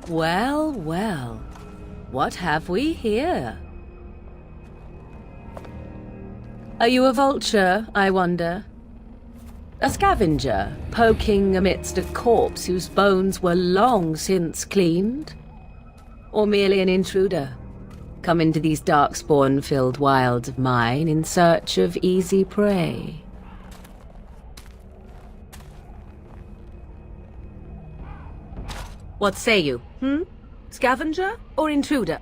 Well, well, what have we here? Are you a vulture, I wonder? A scavenger, poking amidst a corpse whose bones were long since cleaned? Or merely an intruder, come into these darkspawn-filled wilds of mine in search of easy prey? What say you, Scavenger or intruder?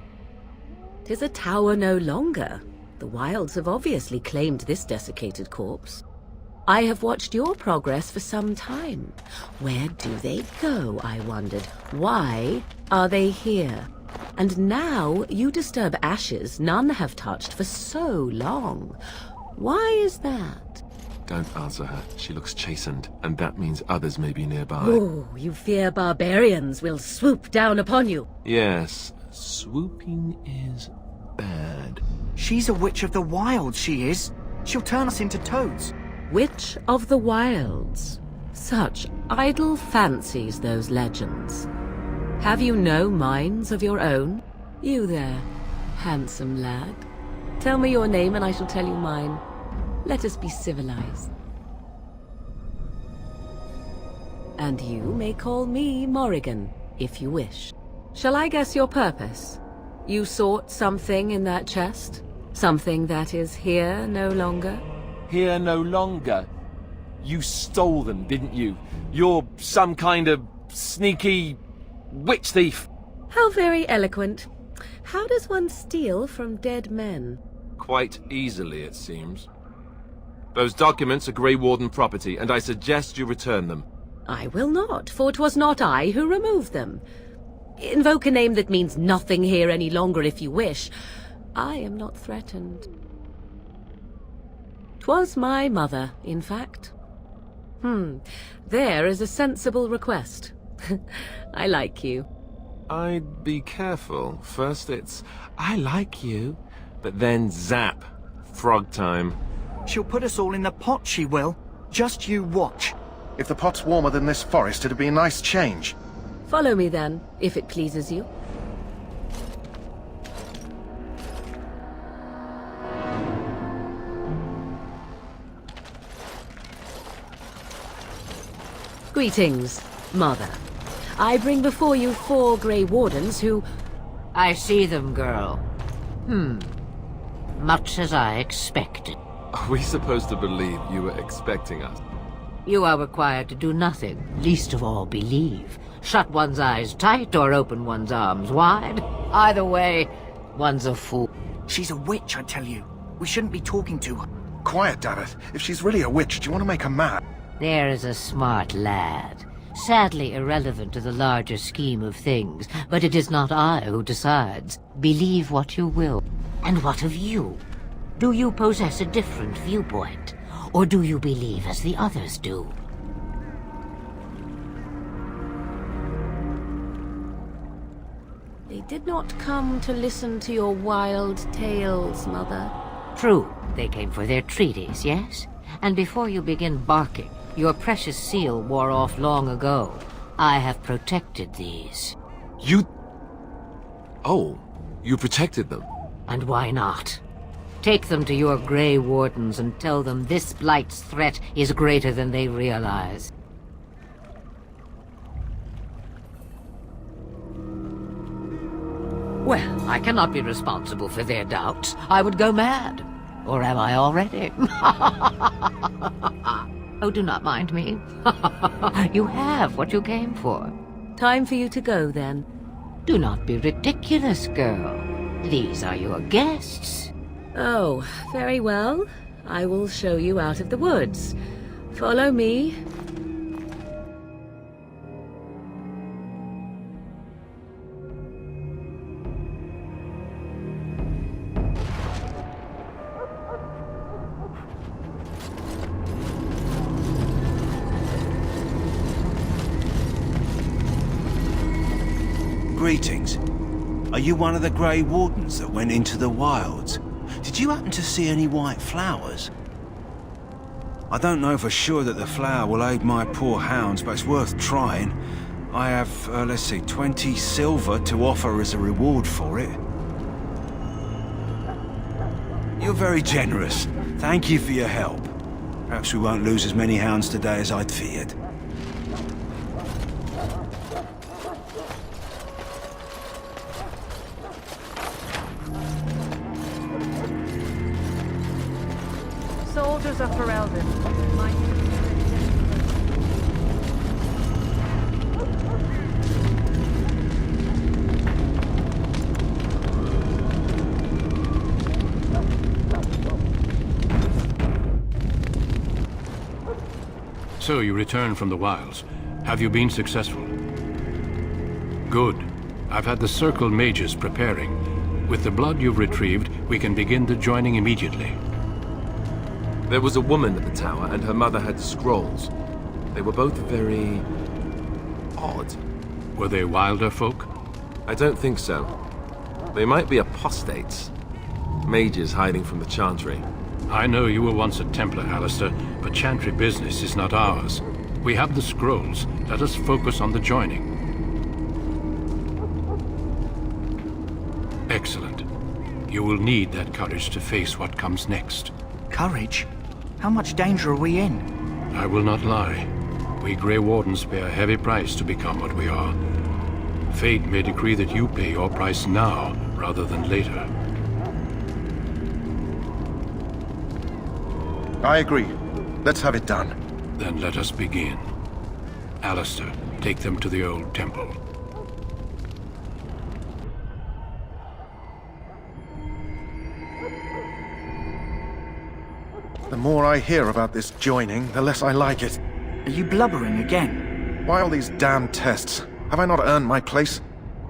'Tis a tower no longer. The wilds have obviously claimed this desiccated corpse. I have watched your progress for some time. Where do they go, I wondered? Why are they here? And now you disturb ashes none have touched for so long. Why is that? Don't answer her. She looks chastened, and that means others may be nearby. Oh, you fear barbarians will swoop down upon you. Yes, swooping is bad. She's a witch of the wilds, she is. She'll turn us into toads. Witch of the Wilds. Such idle fancies, those legends. Have you no minds of your own? You there, handsome lad. Tell me your name and I shall tell you mine. Let us be civilized. And you may call me Morrigan, if you wish. Shall I guess your purpose? You sought something in that chest? Something that is here no longer? Here no longer? You stole them, didn't you? You're some kind of sneaky witch thief. How very eloquent. How does one steal from dead men? Quite easily, it seems. Those documents are Grey Warden property, and I suggest you return them. I will not, for 'twas not I who removed them. Invoke a name that means nothing here any longer if you wish. I am not threatened. 'Twas my mother, in fact. There is a sensible request. I like you. I'd be careful. First it's, I like you, but then zap. Frog time. She'll put us all in the pot, she will. Just you watch. If the pot's warmer than this forest, it'd be a nice change. Follow me then, if it pleases you. Greetings, Mother. I bring before you 4 Grey Wardens who... I see them, girl. Much as I expected. Are we supposed to believe you were expecting us? You are required to do nothing, least of all believe. Shut one's eyes tight or open one's arms wide. Either way, one's a fool. She's a witch, I tell you. We shouldn't be talking to her. Quiet, damn it. If she's really a witch, do you want to make her mad? There is a smart lad. Sadly irrelevant to the larger scheme of things, but it is not I who decides. Believe what you will. And what of you? Do you possess a different viewpoint? Or do you believe as the others do? They did not come to listen to your wild tales, Mother. True, they came for their treaties, yes? And before you begin barking, your precious seal wore off long ago. I have protected these. You... Oh, you protected them. And why not? Take them to your Grey Wardens and tell them this Blight's threat is greater than they realize. Well, I cannot be responsible for their doubts. I would go mad. Or am I already? Oh, do not mind me. You have what you came for. Time for you to go, then. Do not be ridiculous, girl. These are your guests. Oh, very well. I will show you out of the woods. Follow me. Greetings. Are you one of the Grey Wardens that went into the wilds? Did you happen to see any white flowers? I don't know for sure that the flower will aid my poor hounds, but it's worth trying. I have, let's see, 20 silver to offer as a reward for it. You're very generous. Thank you for your help. Perhaps we won't lose as many hounds today as I'd feared. Soldiers are for Eldon. So you returned from the wilds. Have you been successful? Good. I've had the Circle mages preparing. With the blood you've retrieved, we can begin the joining immediately. There was a woman at the tower, and her mother had scrolls. They were both very odd. Were they wilder folk? I don't think so. They might be apostates. Mages hiding from the Chantry. I know you were once a Templar, Alistair, but Chantry business is not ours. We have the scrolls. Let us focus on the joining. Excellent. You will need that courage to face what comes next. Courage? How much danger are we in? I will not lie. We Grey Wardens pay a heavy price to become what we are. Fate may decree that you pay your price now, rather than later. I agree. Let's have it done. Then let us begin. Alistair, take them to the old temple. The more I hear about this joining, the less I like it. Are you blubbering again? Why all these damn tests? Have I not earned my place?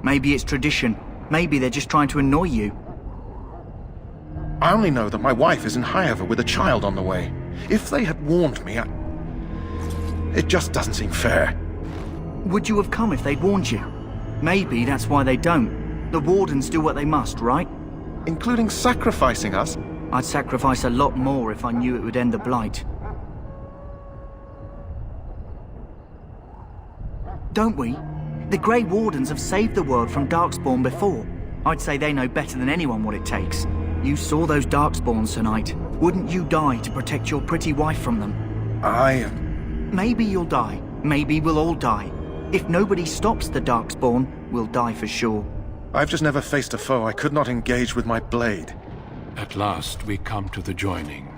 Maybe it's tradition. Maybe they're just trying to annoy you. I only know that my wife is in Highover with a child on the way. If they had warned me, it just doesn't seem fair. Would you have come if they'd warned you? Maybe that's why they don't. The Wardens do what they must, right? Including sacrificing us? I'd sacrifice a lot more if I knew it would end the Blight. Don't we? The Grey Wardens have saved the world from Darkspawn before. I'd say they know better than anyone what it takes. You saw those Darkspawns tonight. Wouldn't you die to protect your pretty wife from them? Maybe you'll die. Maybe we'll all die. If nobody stops the Darkspawn, we'll die for sure. I've just never faced a foe I could not engage with my blade. At last, we come to the joining.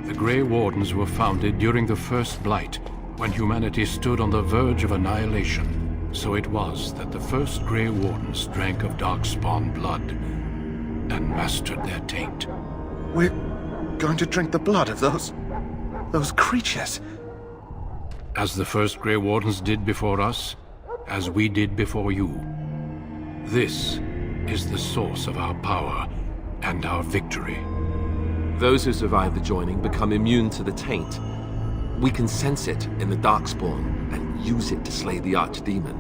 The Grey Wardens were founded during the First Blight, when humanity stood on the verge of annihilation. So it was that the first Grey Wardens drank of Darkspawn blood and mastered their taint. We're going to drink the blood of those creatures. As the first Grey Wardens did before us, as we did before you. This is the source of our power and our victory. Those who survive the joining become immune to the taint. We can sense it in the Darkspawn and use it to slay the Archdemon.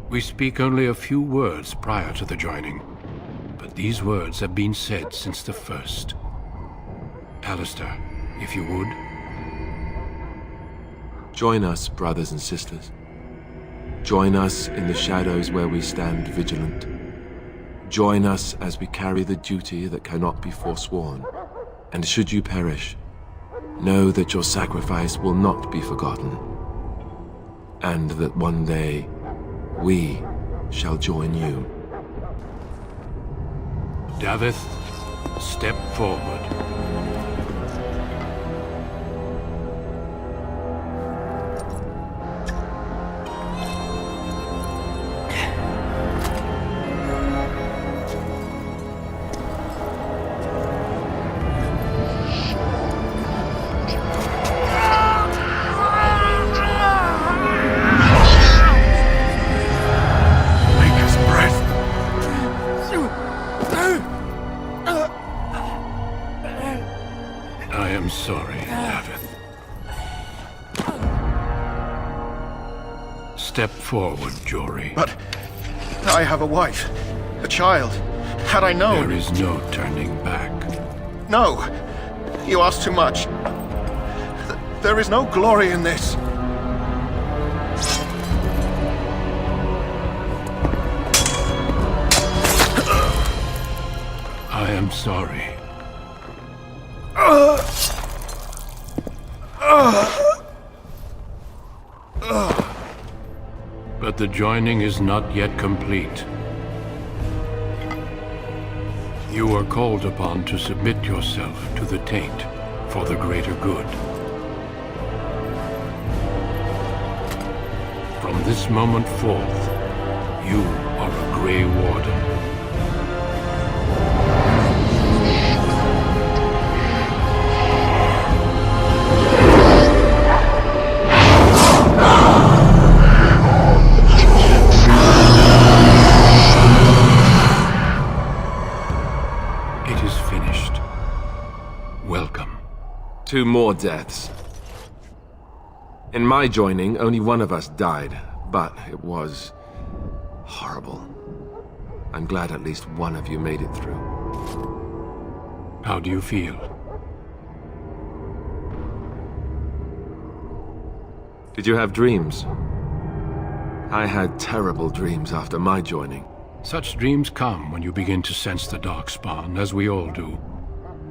We speak only a few words prior to the joining, but these words have been said since the first. Alistair, if you would. Join us, brothers and sisters. Join us in the shadows where we stand vigilant. Join us as we carry the duty that cannot be forsworn. And should you perish, know that your sacrifice will not be forgotten, and that one day we shall join you. Davith, step forward. Step forward, Jory. But I have a wife, a child. Had I known... There is no turning back. No! You ask too much. There is no glory in this. I am sorry. But the joining is not yet complete. You are called upon to submit yourself to the taint for the greater good. From this moment forth, you are a Grey Warden. It is finished. Welcome. 2 more deaths. In my joining, only one of us died, but it was horrible. I'm glad at least one of you made it through. How do you feel? Did you have dreams? I had terrible dreams after my joining. Such dreams come when you begin to sense the Darkspawn, as we all do.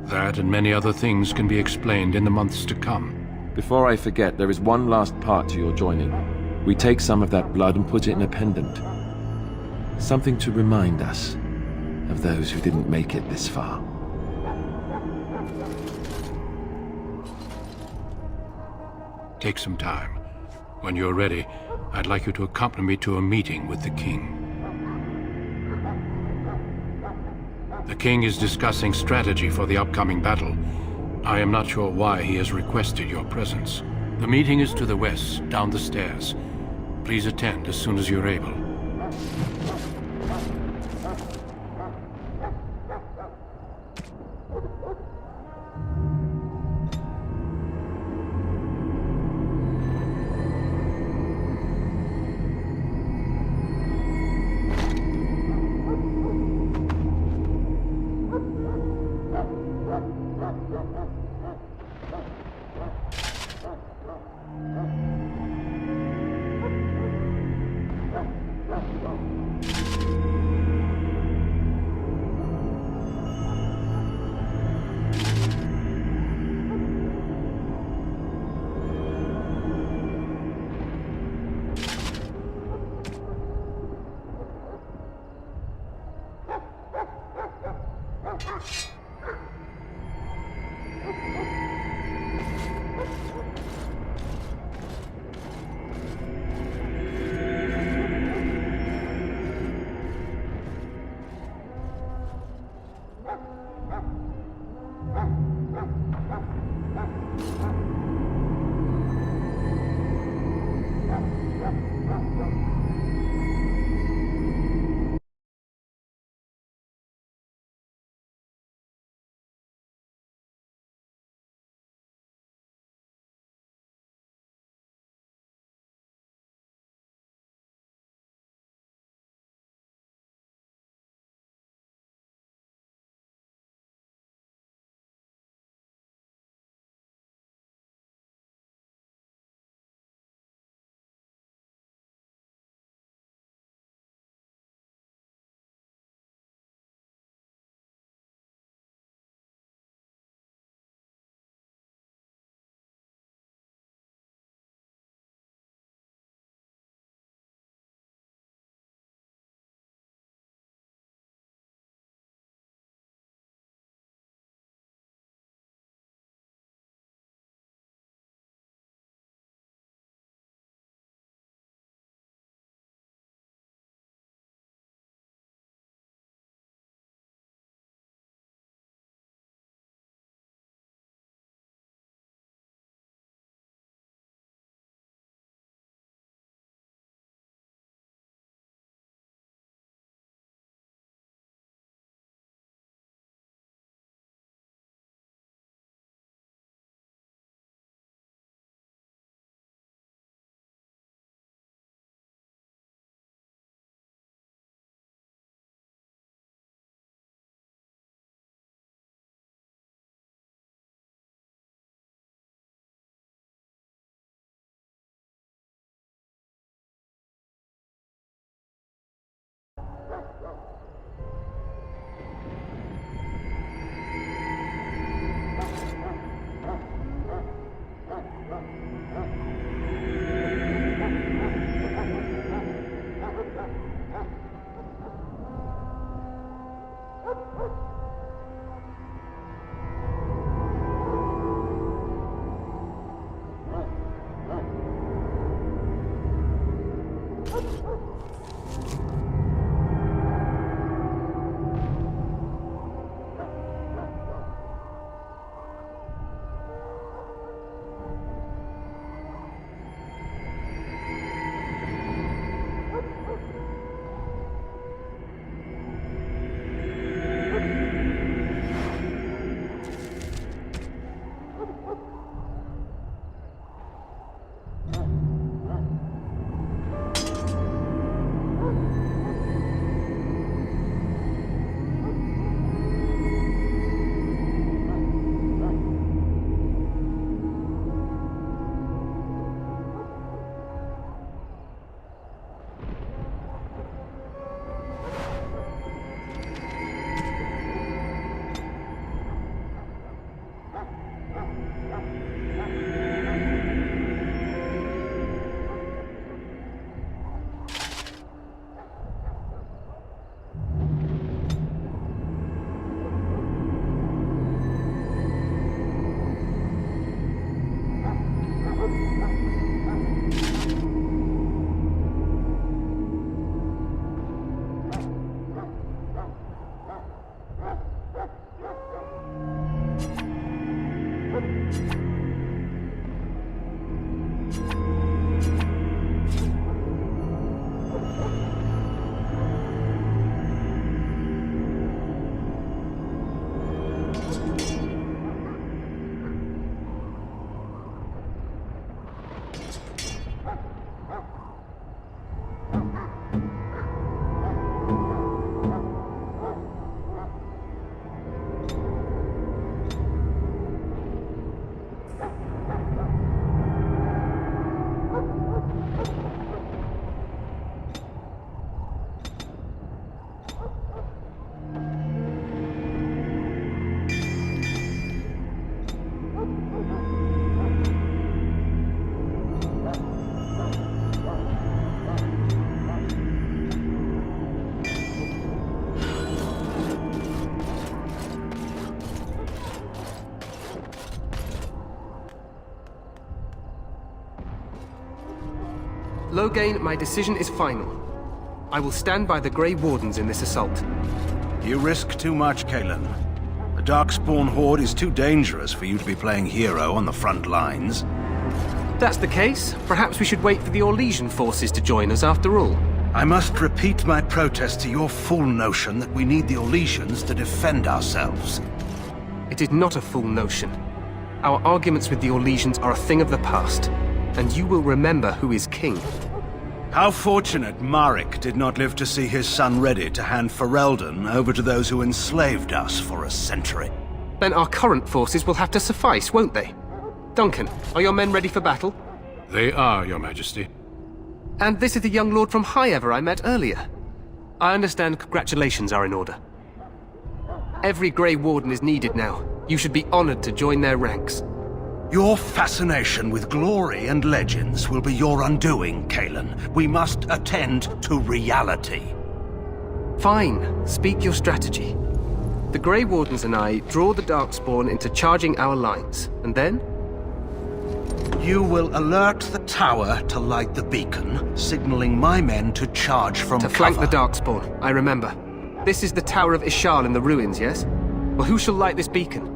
That and many other things can be explained in the months to come. Before I forget, there is one last part to your joining. We take some of that blood and put it in a pendant. Something to remind us of those who didn't make it this far. Take some time. When you're ready, I'd like you to accompany me to a meeting with the King. The King is discussing strategy for the upcoming battle. I am not sure why he has requested your presence. The meeting is to the west, down the stairs. Please attend as soon as you're able. Loghain, my decision is final. I will stand by the Grey Wardens in this assault. You risk too much, Kalen. The Darkspawn Horde is too dangerous for you to be playing hero on the front lines. If that's the case, perhaps we should wait for the Orlesian forces to join us after all. I must repeat my protest to your fool notion that we need the Orlesians to defend ourselves. It is not a fool notion. Our arguments with the Orlesians are a thing of the past, and you will remember who is king. How fortunate Marek did not live to see his son ready to hand Ferelden over to those who enslaved us for a century. Then our current forces will have to suffice, won't they? Duncan, are your men ready for battle? They are, Your Majesty. And this is the young lord from Highever I met earlier. I understand congratulations are in order. Every Grey Warden is needed now. You should be honored to join their ranks. Your fascination with glory and legends will be your undoing, Kalen. We must attend to reality. Fine. Speak your strategy. The Grey Wardens and I draw the Darkspawn into charging our lines, and then? You will alert the tower to light the beacon, signaling my men to charge from cover. To flank the Darkspawn, I remember. This is the Tower of Ishal in the ruins, yes? Well, who shall light this beacon?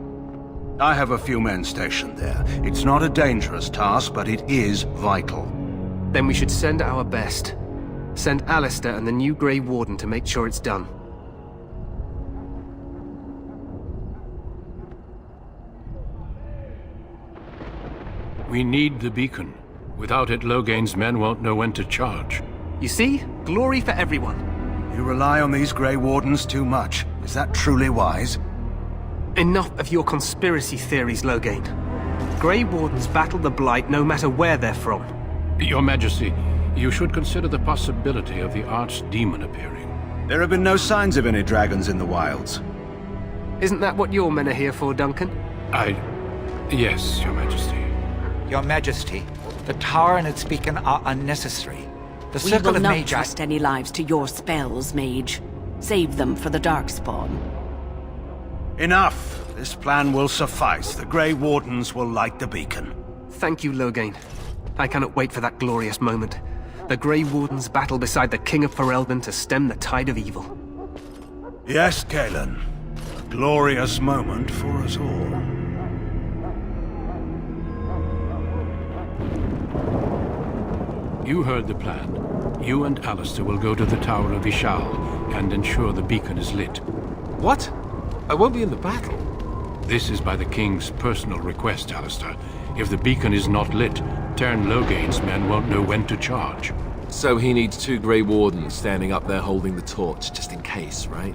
I have a few men stationed there. It's not a dangerous task, but it is vital. Then we should send our best. Send Alistair and the new Grey Warden to make sure it's done. We need the beacon. Without it, Loghain's men won't know when to charge. You see? Glory for everyone. You rely on these Grey Wardens too much. Is that truly wise? Enough of your conspiracy theories, Loghain. Grey Wardens battle the Blight no matter where they're from. Your Majesty, you should consider the possibility of the Archdemon appearing. There have been no signs of any dragons in the wilds. Isn't that what your men are here for, Duncan? Yes, Your Majesty. Your Majesty, the tower and its beacon are unnecessary. The We circle will of not Magi... trust any lives to your spells, Mage. Save them for the Darkspawn. Enough! This plan will suffice. The Grey Wardens will light the beacon. Thank you, Loghain. I cannot wait for that glorious moment. The Grey Wardens battle beside the King of Ferelden to stem the tide of evil. Yes, Kalen. A glorious moment for us all. You heard the plan. You and Alistair will go to the Tower of Ishal and ensure the beacon is lit. What? I won't be in the battle. This is by the King's personal request, Alistair. If the beacon is not lit, Tern Loghain's men won't know when to charge. So he needs 2 Grey Wardens standing up there holding the torch, just in case, right?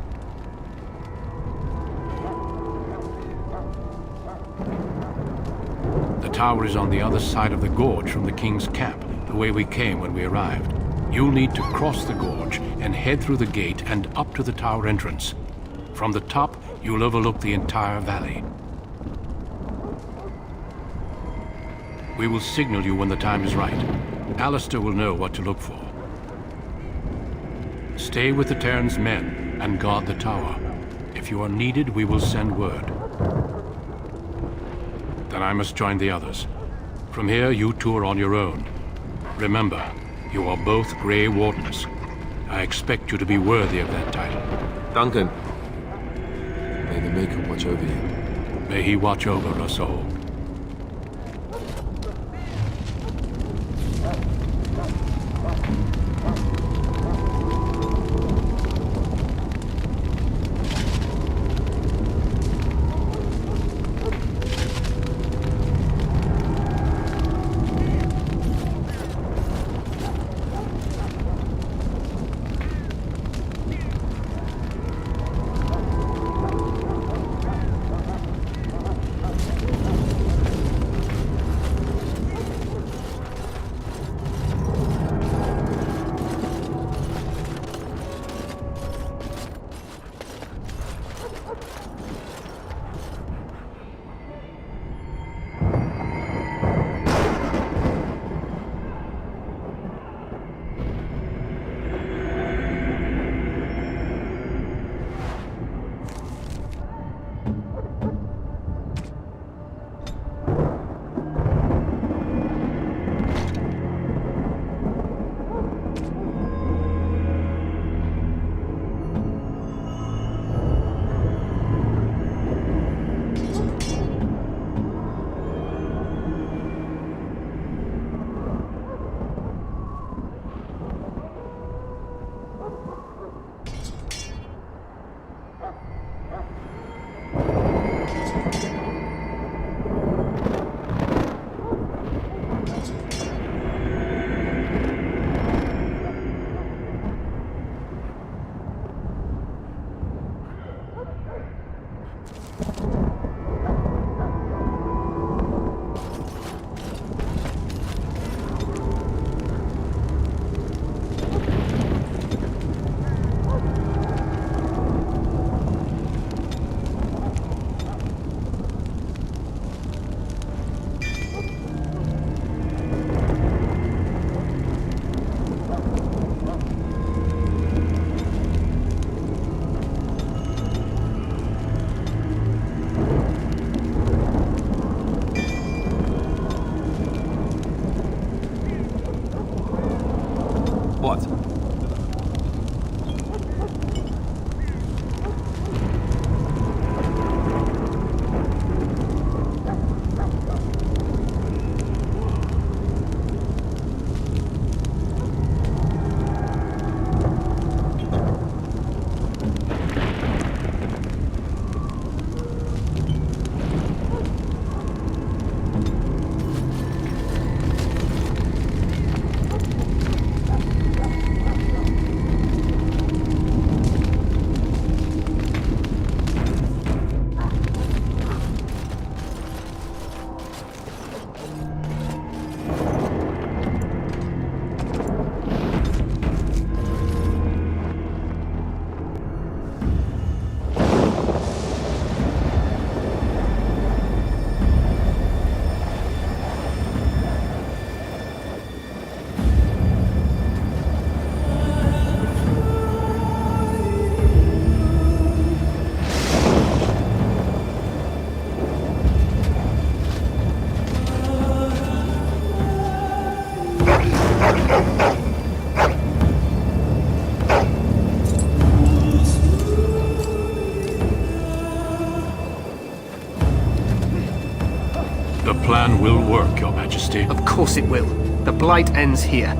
The tower is on the other side of the gorge from the King's camp, the way we came when we arrived. You'll need to cross the gorge and head through the gate and up to the tower entrance. From the top, you'll overlook the entire valley. We will signal you when the time is right. Alistair will know what to look for. Stay with the Terran's men and guard the tower. If you are needed, we will send word. Then I must join the others. From here, you two are on your own. Remember, you are both Grey Wardens. I expect you to be worthy of that title. Duncan, may the Maker watch over you. May he watch over us all. What? The plan will work, Your Majesty. Of course it will. The Blight ends here.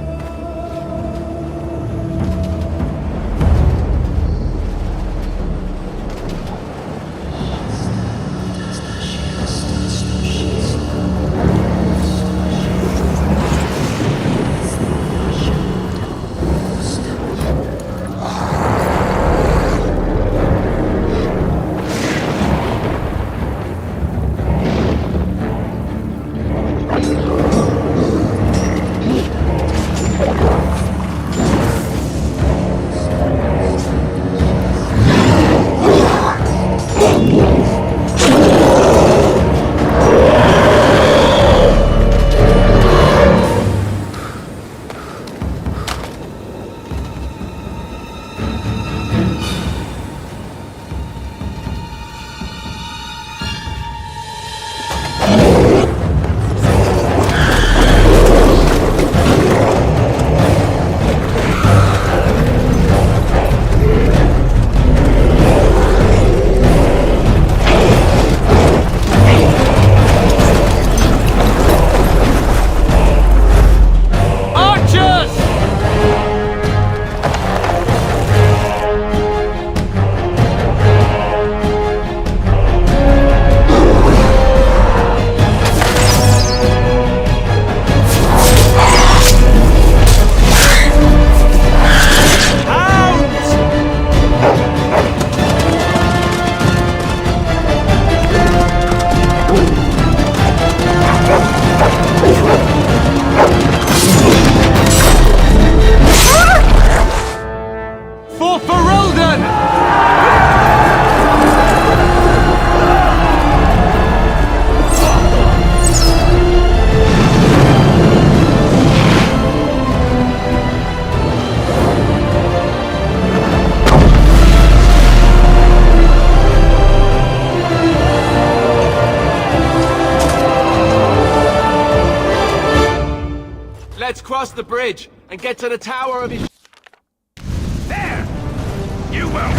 Let's cross the bridge and get to the tower of his... There! You will...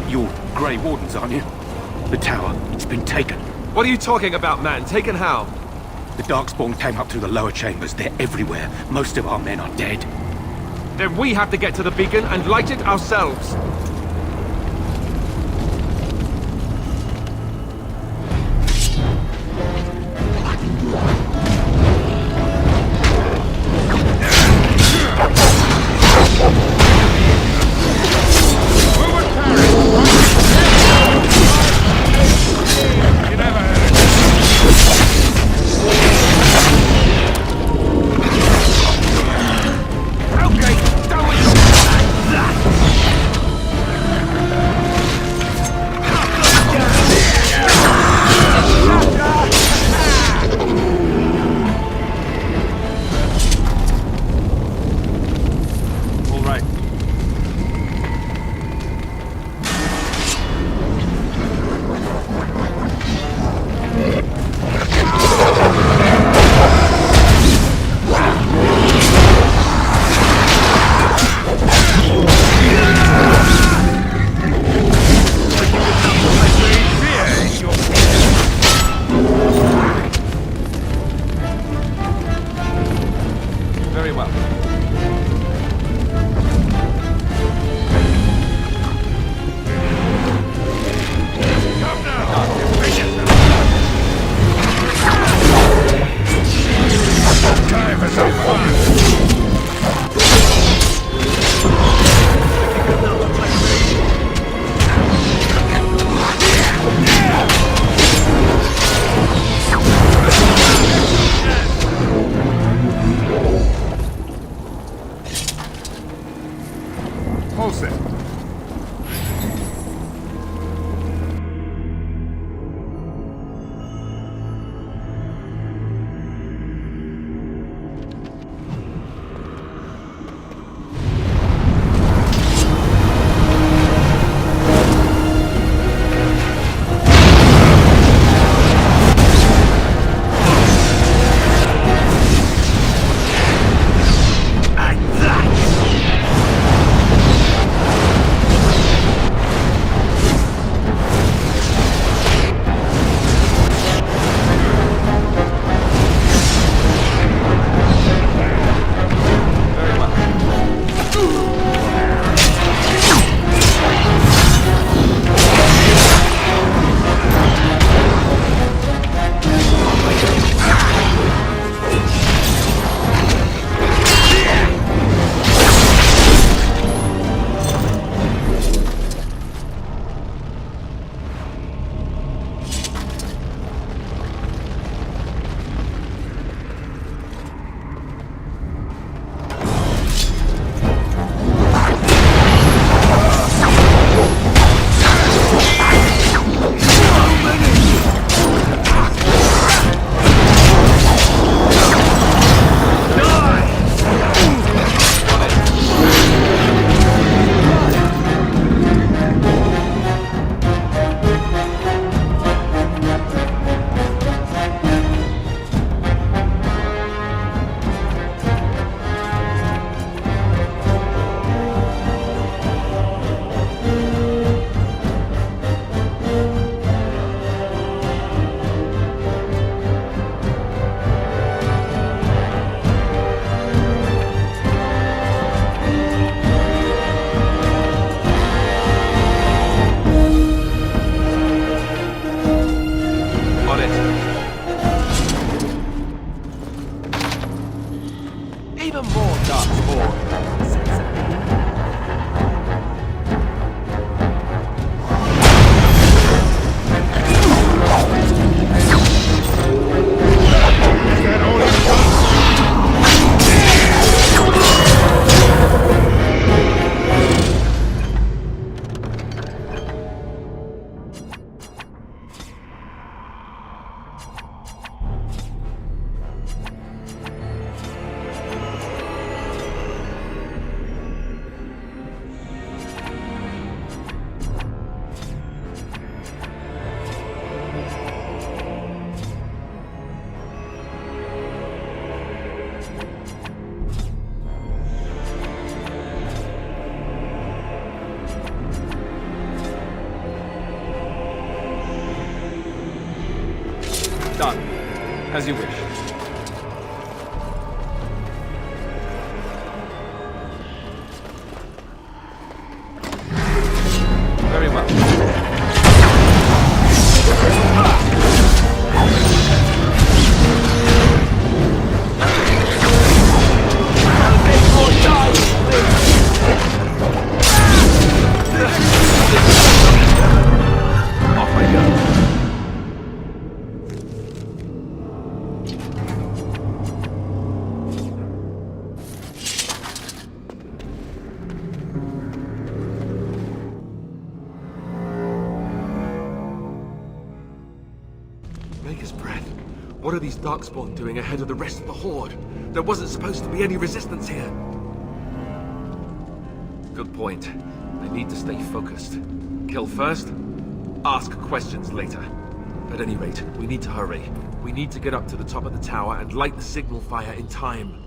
You're Grey Wardens, aren't you? The tower, it's been taken. What are you talking about, man? Taken how? The Darkspawn came up through the lower chambers. They're everywhere. Most of our men are dead. Then we have to get to the beacon and light it ourselves. Done. As you wish. What are these Darkspawn doing ahead of the rest of the Horde? There wasn't supposed to be any resistance here. Good point. I need to stay focused. Kill first, ask questions later. At any rate, we need to hurry. We need to get up to the top of the tower and light the signal fire in time.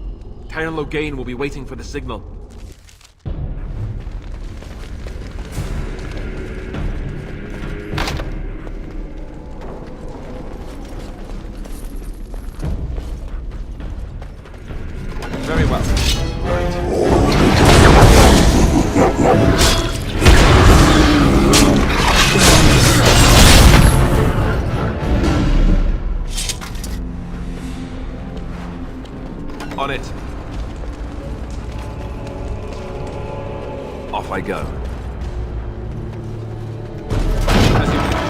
Karen Logain will be waiting for the signal. Very well. On it. Off I go. As you wish.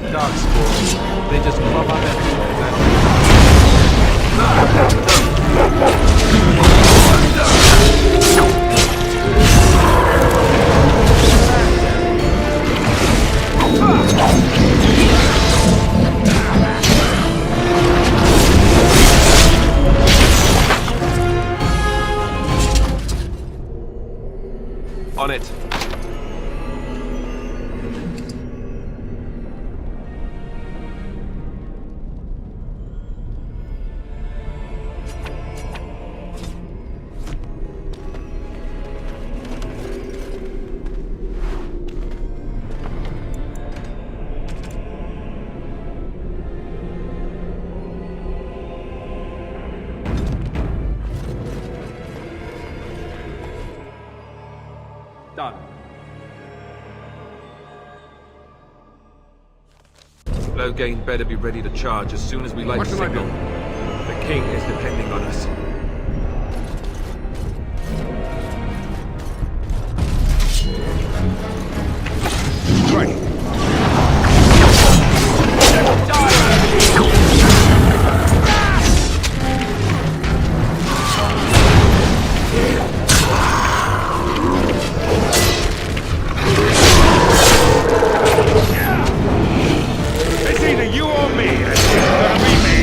Darkspawn. They just crop up everywhere, don't they? On it. Done. Logain better be ready to charge as soon as we light the signal. The king is depending on us. Right. It's either you or me, and it's gonna be me.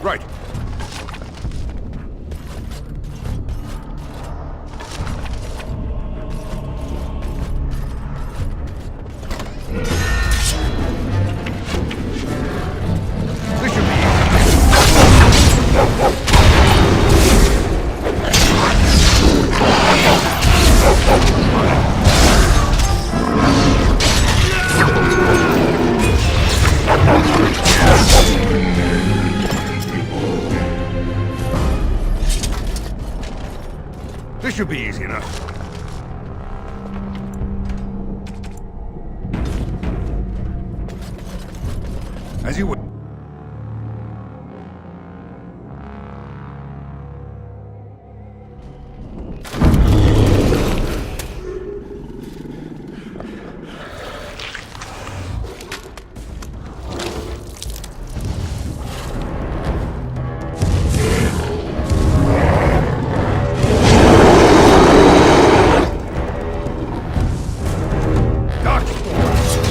Right. This should be This should be easy enough. As you would.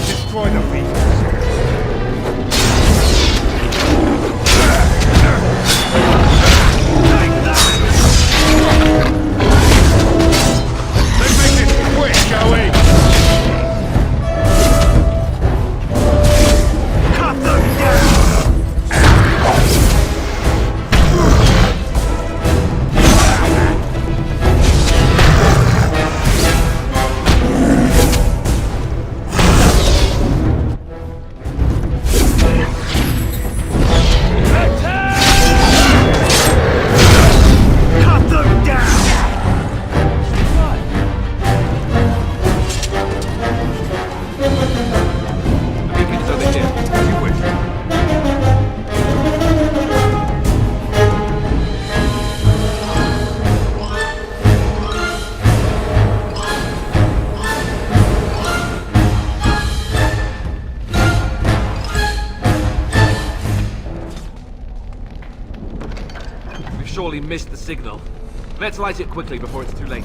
Destroy the beast. Let's make this quick, shall we? Cut them down! Surely missed the signal. Let's light it quickly before it's too late.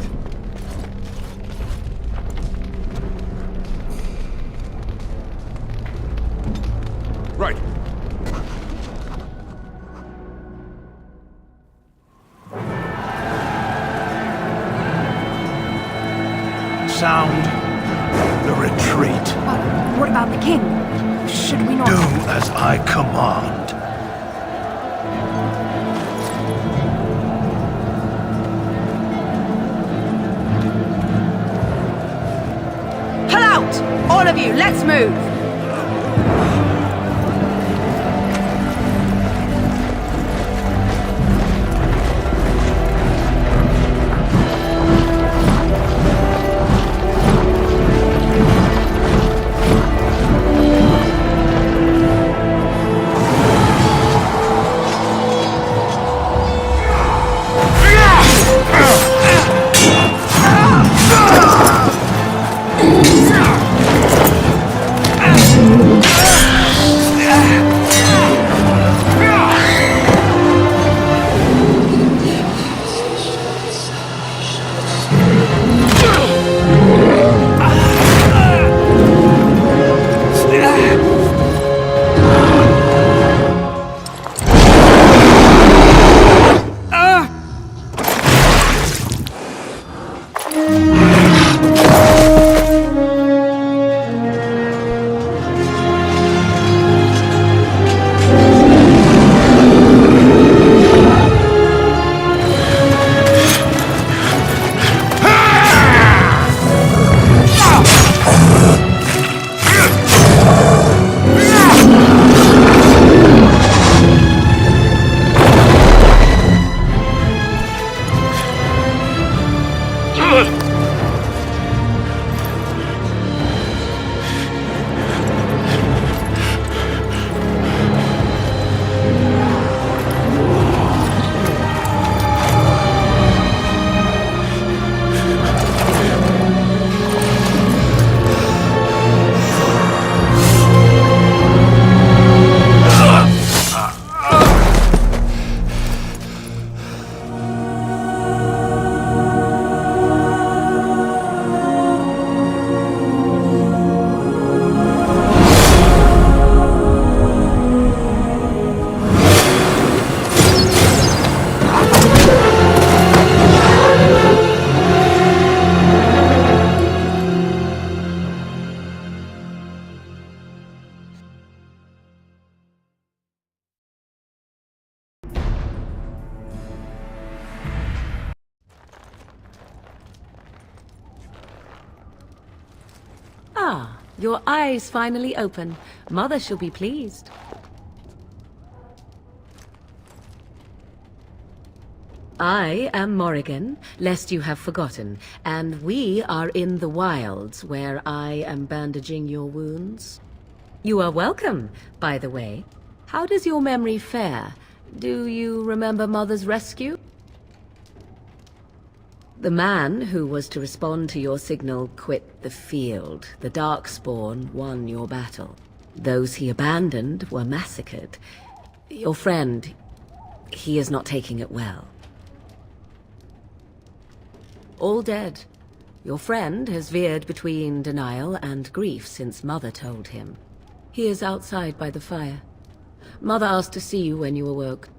Right. Sound the retreat. What about the king? Should we not... Do as I command. Pull out! All of you, let's move! Your eyes finally open. Mother shall be pleased. I am Morrigan, lest you have forgotten, and we are in the wilds where I am bandaging your wounds. You are welcome, by the way. How does your memory fare? Do you remember Mother's rescue? The man who was to respond to your signal quit the field. The Darkspawn won your battle. Those he abandoned were massacred. Your friend, he is not taking it well. All dead. Your friend has veered between denial and grief since Mother told him. He is outside by the fire. Mother asked to see you when you awoke.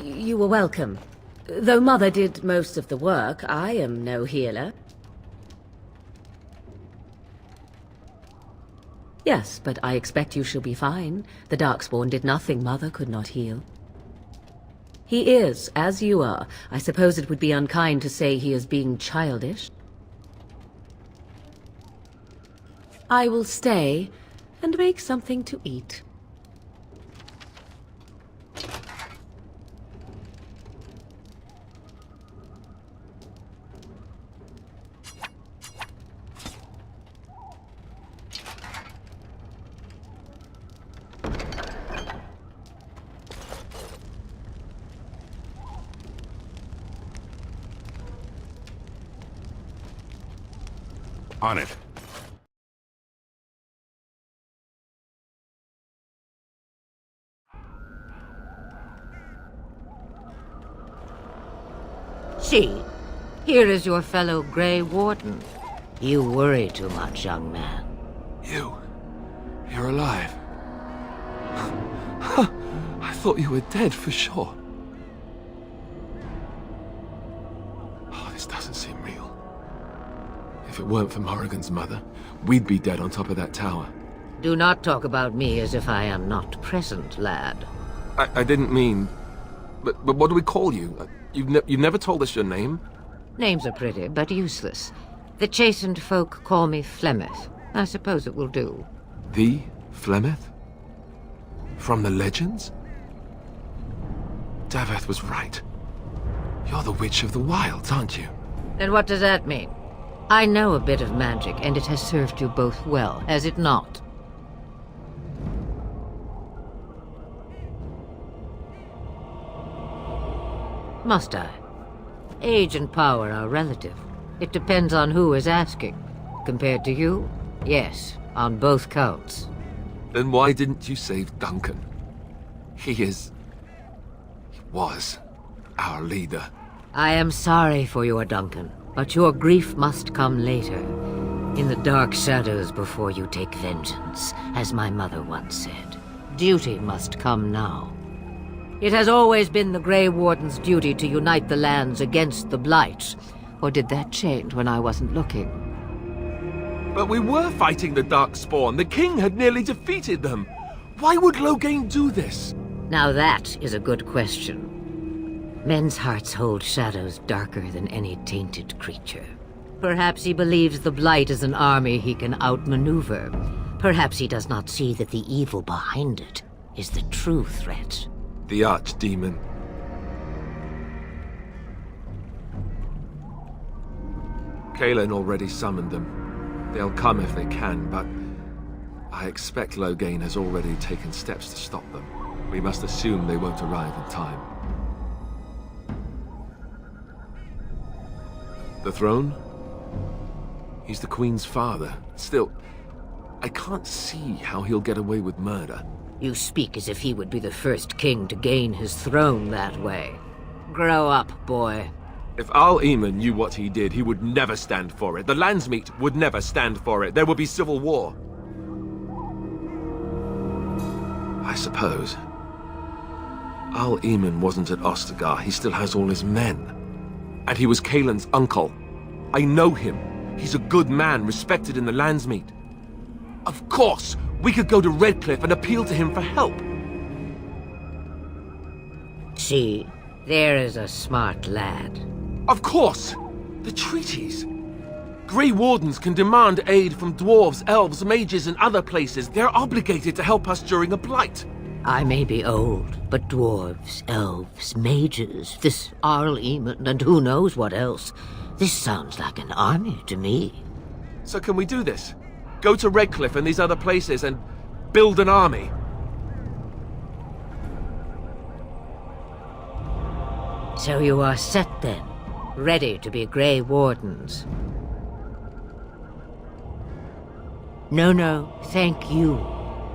You were welcome. Though Mother did most of the work, I am no healer. Yes, but I expect you shall be fine. The Darkspawn did nothing Mother could not heal. He is, as you are. I suppose it would be unkind to say he is being childish. I will stay and make something to eat. On it. See, here is your fellow Grey Warden. You worry too much, young man. You're alive. I thought you were dead for sure. Oh, this doesn't seem real. If it weren't for Morrigan's mother, we'd be dead on top of that tower. Do not talk about me as if I am not present, lad. I didn't mean... But what do we call you? You've never told us your name? Names are pretty, but useless. The chastened folk call me Flemeth. I suppose it will do. The Flemeth? From the legends? Daveth was right. You're the Witch of the Wilds, aren't you? And what does that mean? I know a bit of magic, and it has served you both well, has it not? Must I? Age and power are relative. It depends on who is asking. Compared to you, yes, on both counts. Then why didn't you save Duncan? He was our leader. I am sorry for your Duncan, but your grief must come later. In the dark shadows before you take vengeance, as my mother once said. Duty must come now. It has always been the Grey Warden's duty to unite the lands against the Blight. Or did that change when I wasn't looking? But we were fighting the Darkspawn. The king had nearly defeated them. Why would Loghain do this? Now that is a good question. Men's hearts hold shadows darker than any tainted creature. Perhaps he believes the Blight is an army he can outmaneuver. Perhaps he does not see that the evil behind it is the true threat. The Archdemon. Kaelin already summoned them. They'll come if they can, but I expect Loghain has already taken steps to stop them. We must assume they won't arrive in time. The throne? He's the Queen's father. Still, I can't see how he'll get away with murder. You speak as if he would be the first king to gain his throne that way. Grow up, boy. If Al-Eamon knew what he did, he would never stand for it. The Landsmeet would never stand for it. There would be civil war. I suppose. Al-Eamon wasn't at Ostagar. He still has all his men. And he was Kaelin's uncle. I know him. He's a good man, respected in the Landsmeet. Of course, we could go to Redcliffe and appeal to him for help. See, there is a smart lad. Of course! The treaties! Grey Wardens can demand aid from dwarves, elves, mages, and other places. They're obligated to help us during a blight. I may be old, but dwarves, elves, mages, this Arl Eamon, and who knows what else. This sounds like an army to me. So can we do this? Go to Redcliffe and these other places and build an army? So you are set then, ready to be Grey Wardens. No, thank you.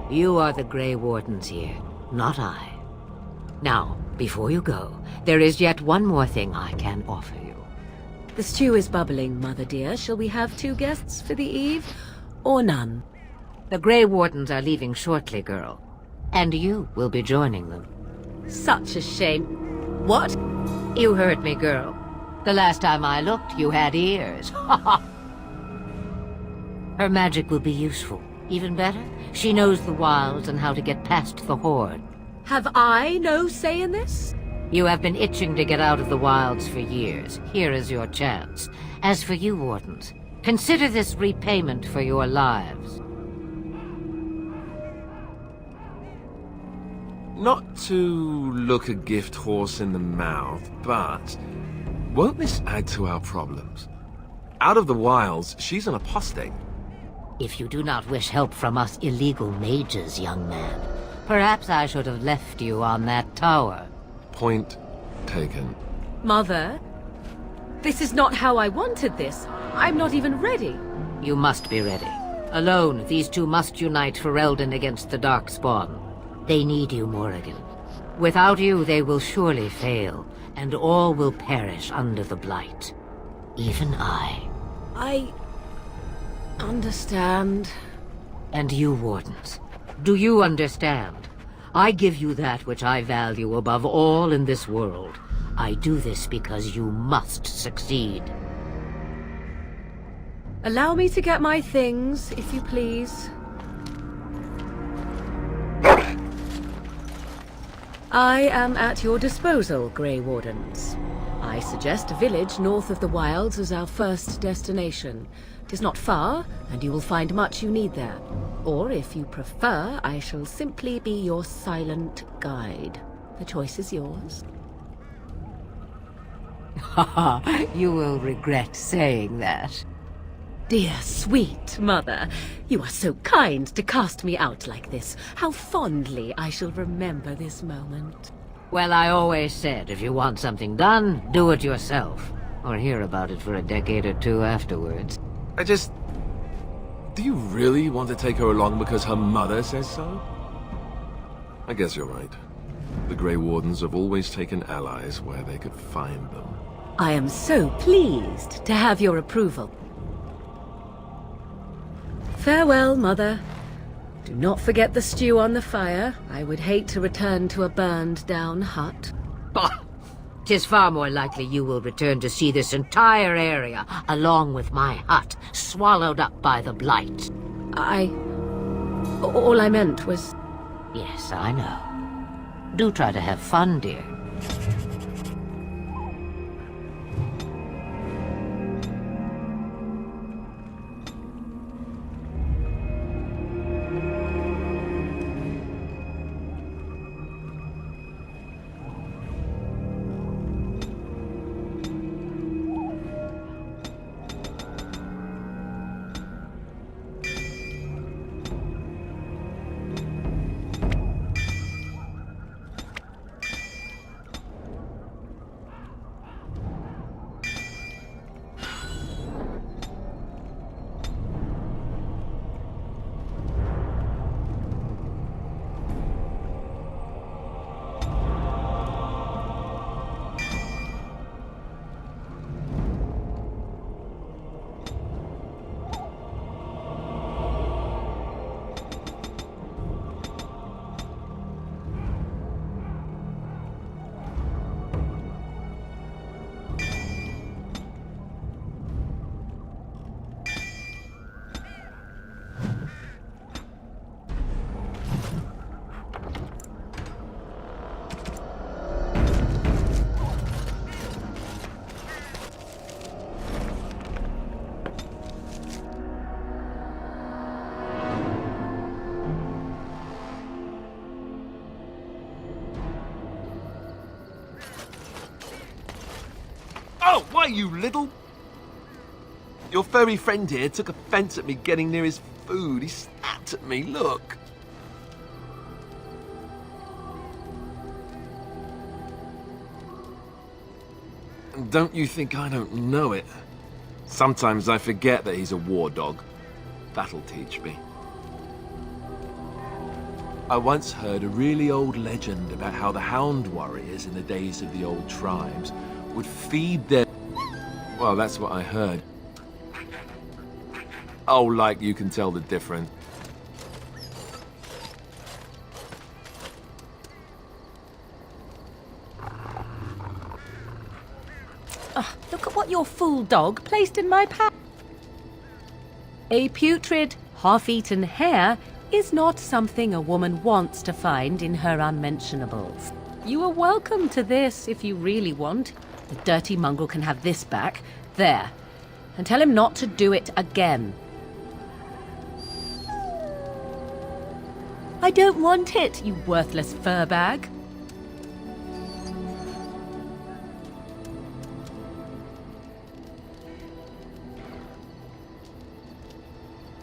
You are the Grey Wardens here, not I. Now, before you go, there is yet one more thing I can offer you. The stew is bubbling, Mother dear. Shall we have 2 guests for the eve, or none? The Grey Wardens are leaving shortly, girl. And you will be joining them. Such a shame. What? You heard me, girl. The last time I looked, you had ears. Her magic will be useful. Even better, she knows the wilds and how to get past the Horde. Have I no say in this? You have been itching to get out of the wilds for years. Here is your chance. As for you, Wardens, consider this repayment for your lives. Not to look a gift horse in the mouth, but won't this add to our problems? Out of the wilds, she's an apostate. If you do not wish help from us illegal mages, young man, perhaps I should have left you on that tower. Point taken. Mother, this is not how I wanted this. I'm not even ready. You must be ready. Alone, these 2 must unite for Eldon against the Darkspawn. They need you, Morrigan. Without you, they will surely fail, and all will perish under the Blight. Even I. I understand. And you, Wardens, do you understand? I give you that which I value above all in this world. I do this because you must succeed. Allow me to get my things, if you please. I am at your disposal, Grey Wardens. I suggest a village north of the wilds as our first destination. 'Tis not far, and you will find much you need there. Or, if you prefer, I shall simply be your silent guide. The choice is yours. Haha, you will regret saying that. Dear, sweet mother, you are so kind to cast me out like this. How fondly I shall remember this moment. Well, I always said, if you want something done, do it yourself. Or hear about it for a decade or 2 afterwards. Do you really want to take her along because her mother says so? I guess you're right. The Grey Wardens have always taken allies where they could find them. I am so pleased to have your approval. Farewell, Mother. Do not forget the stew on the fire. I would hate to return to a burned-down hut. Bah! 'Tis far more likely you will return to see this entire area, along with my hut, swallowed up by the Blight. All I meant was... Yes, I know. Do try to have fun, dear. die, you little... Your furry friend here took offense at me getting near his food. He snapped at me, look. And don't you think I don't know it? Sometimes I forget that he's a war dog. That'll teach me. I once heard a really old legend about how the hound warriors in the days of the old tribes would feed their... Well, that's what I heard. Oh, like you can tell the difference. Look at what your fool dog placed in my pack. A putrid, half-eaten hare is not something a woman wants to find in her unmentionables. You are welcome to this if you really want. The dirty mongrel can have this back. There. And tell him not to do it again. I don't want it, you worthless fur bag.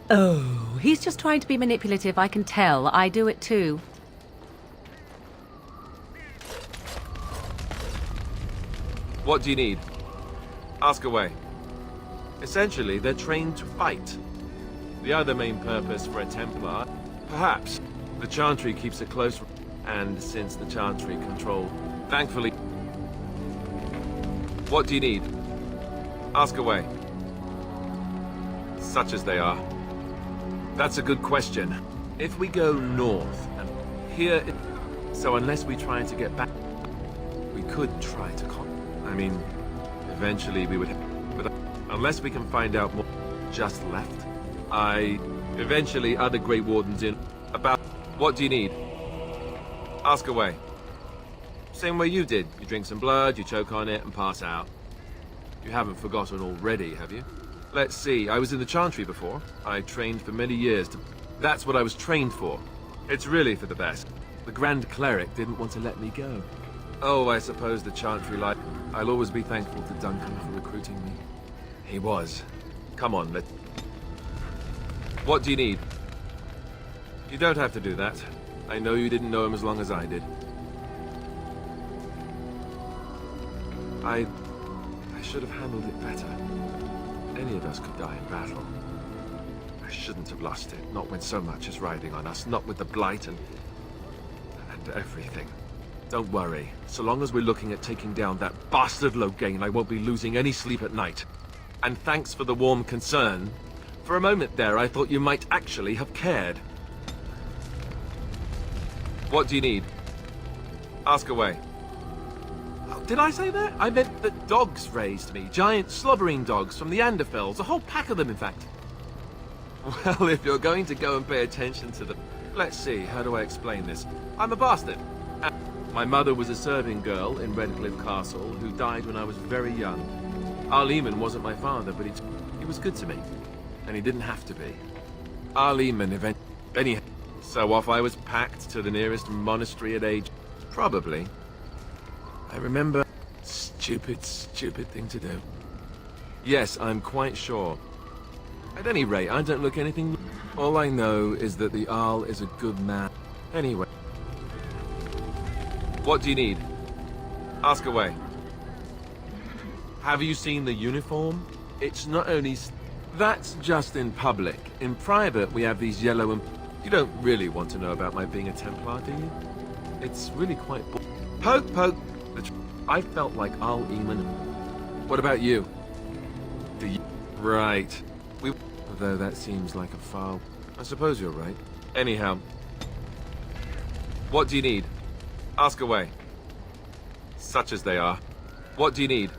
Oh, he's just trying to be manipulative, I can tell. I do it too. What do you need? Ask away. Essentially, they're trained to fight. The other main purpose for a Templar, perhaps. The Chantry keeps it close, and since the Chantry control, thankfully... What do you need? Ask away. Such as they are. That's a good question. If we go north, and here it... So unless we try to get back, we could try to I mean, eventually we would... But unless we can find out more just left, eventually other Grey Wardens in... About... What do you need? Ask away. Same way you did. You drink some blood, you choke on it, and pass out. You haven't forgotten already, have you? Let's see, I was in the Chantry before. I trained for many years to... That's what I was trained for. It's really for the best. The Grand Cleric didn't want to let me go. Oh, I suppose the Chantry life... I'll always be thankful to Duncan for recruiting me. He was. Come on, let's... What do you need? You don't have to do that. I know you didn't know him as long as I did. I should have handled it better. Any of us could die in battle. I shouldn't have lost it, not when so much is riding on us, not with the Blight and everything. Don't worry. So long as we're looking at taking down that bastard Loghain, I won't be losing any sleep at night. And thanks for the warm concern. For a moment there, I thought you might actually have cared. What do you need? Ask away. Oh, did I say that? I meant that dogs raised me. Giant slobbering dogs from the Anderfells. A whole pack of them, in fact. Well, if you're going to go and pay attention to them... Let's see, how do I explain this? I'm a bastard. My mother was a serving girl in Redcliffe Castle who died when I was very young. Arleman wasn't my father, but he was good to me. And he didn't have to be. Arleman anyhow. So off I was packed to the nearest monastery at age... Probably. I remember... Stupid thing to do. Yes, I'm quite sure. At any rate, I don't look anything... All I know is that the Arl is a good man. Anyway. What do you need? Ask away. Have you seen the uniform? It's not only... That's just in public. In private, we have these yellow and... You don't really want to know about my being a Templar, do you? It's really quite... Poke, poke! I felt like Arl Eamon. What about you? Do you... Right. Though that seems like a foul. I suppose you're right. Anyhow. What do you need? Ask away. Such as they are. What do you need?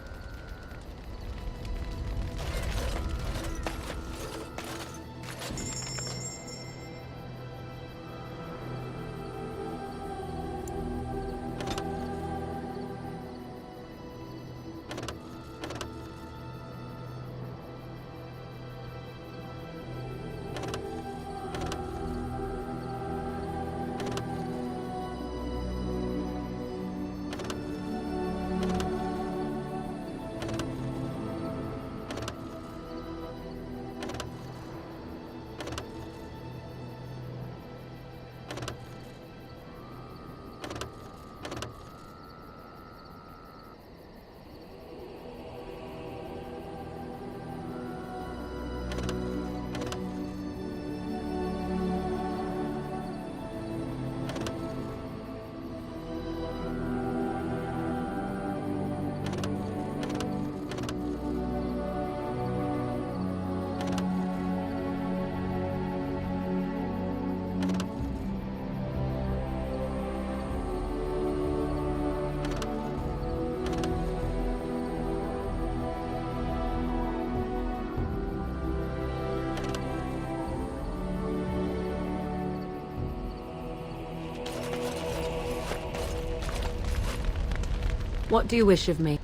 What do you wish of me?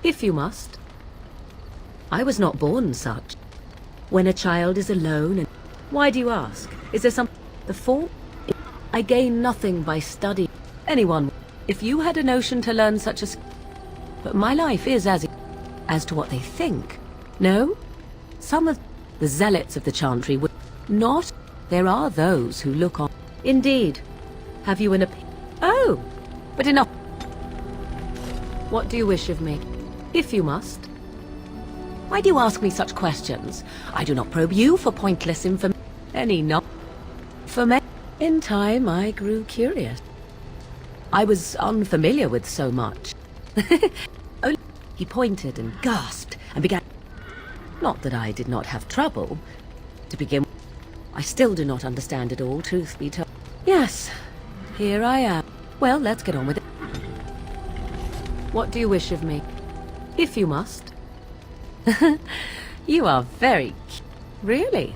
If you must. I was not born such. When a child is alone and... Why do you ask? Is there some... The form? I gain nothing by study. Anyone... If you had a notion to learn such a... But my life is as to what they think. No? Some of the zealots of the Chantry would... Not... There are those who look on... Indeed. Have you an opinion? Oh! But enough... What do you wish of me? If you must. Why do you ask me such questions? I do not probe you for pointless information. Any not... For me... In time, I grew curious. I was unfamiliar with so much. He pointed and gasped and began... Not that I did not have trouble. To begin with, I still do not understand it all, truth be told. Yes, here I am. Well, let's get on with it. What do you wish of me? If you must. You are very... Really?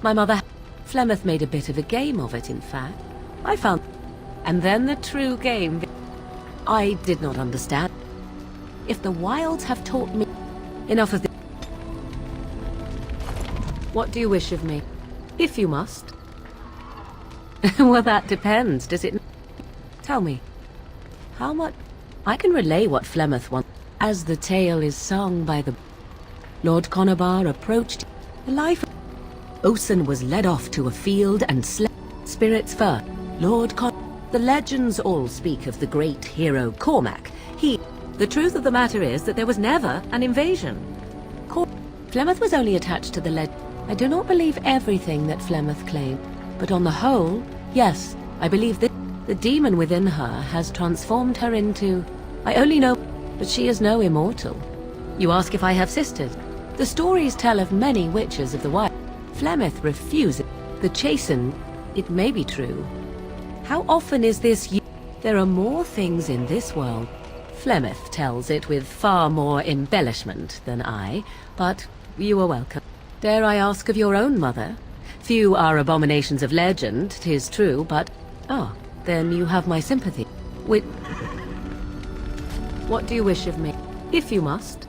My mother... Flemeth made a bit of a game of it, in fact. I found... And then the true game... I did not understand. If the wilds have taught me... Enough of this... What do you wish of me? If you must. Well, that depends, does it... Tell me. How much... I can relay what Flemeth wants. As the tale is sung by the... Lord Conobar approached... The life... Osen was led off to a field and slept. Spirits first. Lord The legends all speak of the great hero Cormac. The truth of the matter is that there was never an invasion. Flemeth was only attached to the legend. I do not believe everything that Flemeth claimed, but on the whole, yes, I believe that the demon within her has transformed her into... I only know, but she is no immortal. You ask if I have sisters. The stories tell of many witches of the wild. Flemeth refuses. The chasten, it may be true. How often is this There are more things in this world. Flemeth tells it with far more embellishment than I, but you are welcome. Dare I ask of your own mother? Few are abominations of legend, 'tis true, but... Ah, then you have my sympathy. What do you wish of me? If you must.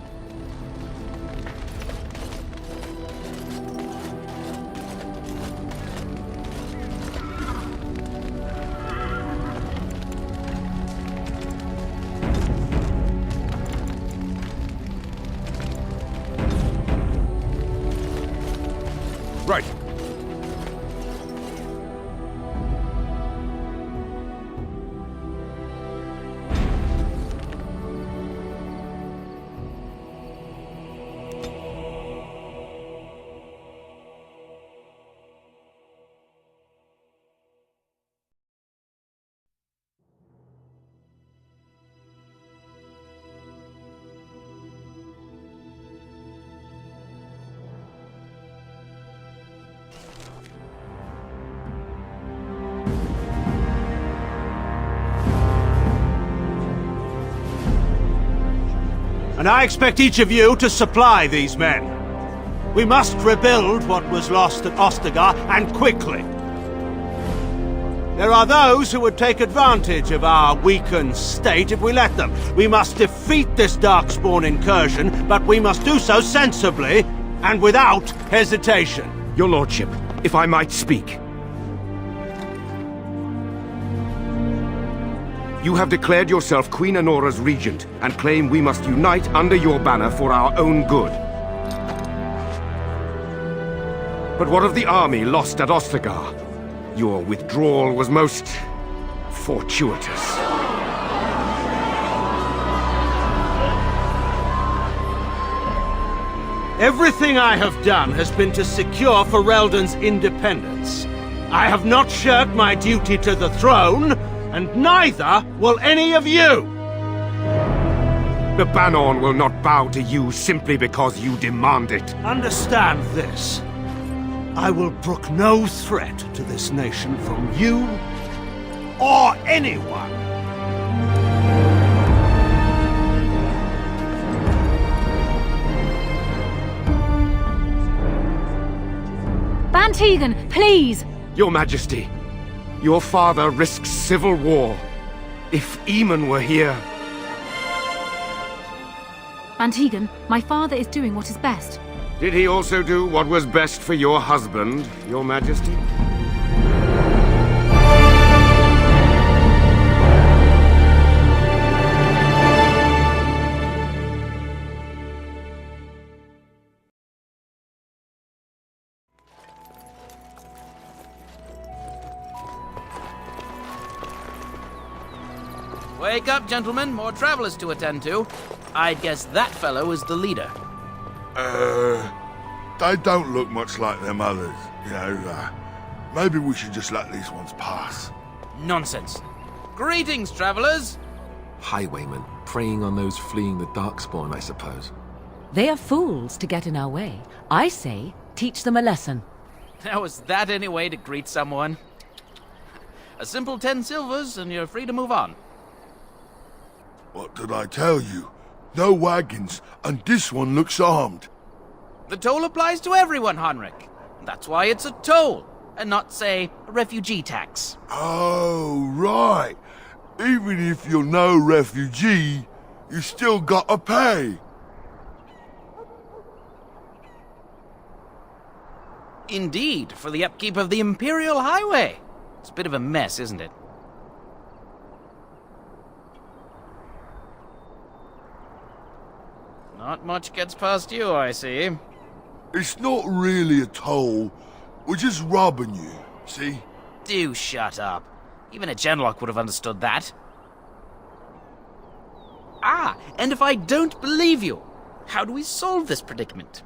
Right. And I expect each of you to supply these men. We must rebuild what was lost at Ostagar, and quickly. There are those who would take advantage of our weakened state if we let them. We must defeat this Darkspawn incursion, but we must do so sensibly and without hesitation. Your Lordship, if I might speak. You have declared yourself Queen Anora's regent, and claim we must unite under your banner for our own good. But what of the army lost at Ostagar? Your withdrawal was most... fortuitous. Everything I have done has been to secure Ferelden's independence. I have not shirked my duty to the throne, and neither will any of you! The Banon will not bow to you simply because you demand it. Understand this. I will brook no threat to this nation from you or anyone. Bantegan, please! Your Majesty, your father risks civil war. If Eamon were here... Antigon, my father is doing what is best. Did he also do what was best for your husband, Your Majesty? Wake up, gentlemen. More travelers to attend to. I'd guess that fellow is the leader. They don't look much like them others, you know. Maybe we should just let these ones pass. Nonsense. Greetings, travelers. Highwaymen, preying on those fleeing the Darkspawn, I suppose. They are fools to get in our way. I say, teach them a lesson. How is that any way to greet someone? A simple 10 silvers and you're free to move on. What did I tell you? No wagons, and this one looks armed. The toll applies to everyone, Heinrich. That's why it's a toll, and not, say, a refugee tax. Oh, right. Even if you're no refugee, you still gotta pay. Indeed, for the upkeep of the Imperial Highway. It's a bit of a mess, isn't it? Not much gets past you, I see. It's not really a toll. We're just robbing you, see? Do shut up. Even a genlock would have understood that. Ah, and if I don't believe you, how do we solve this predicament?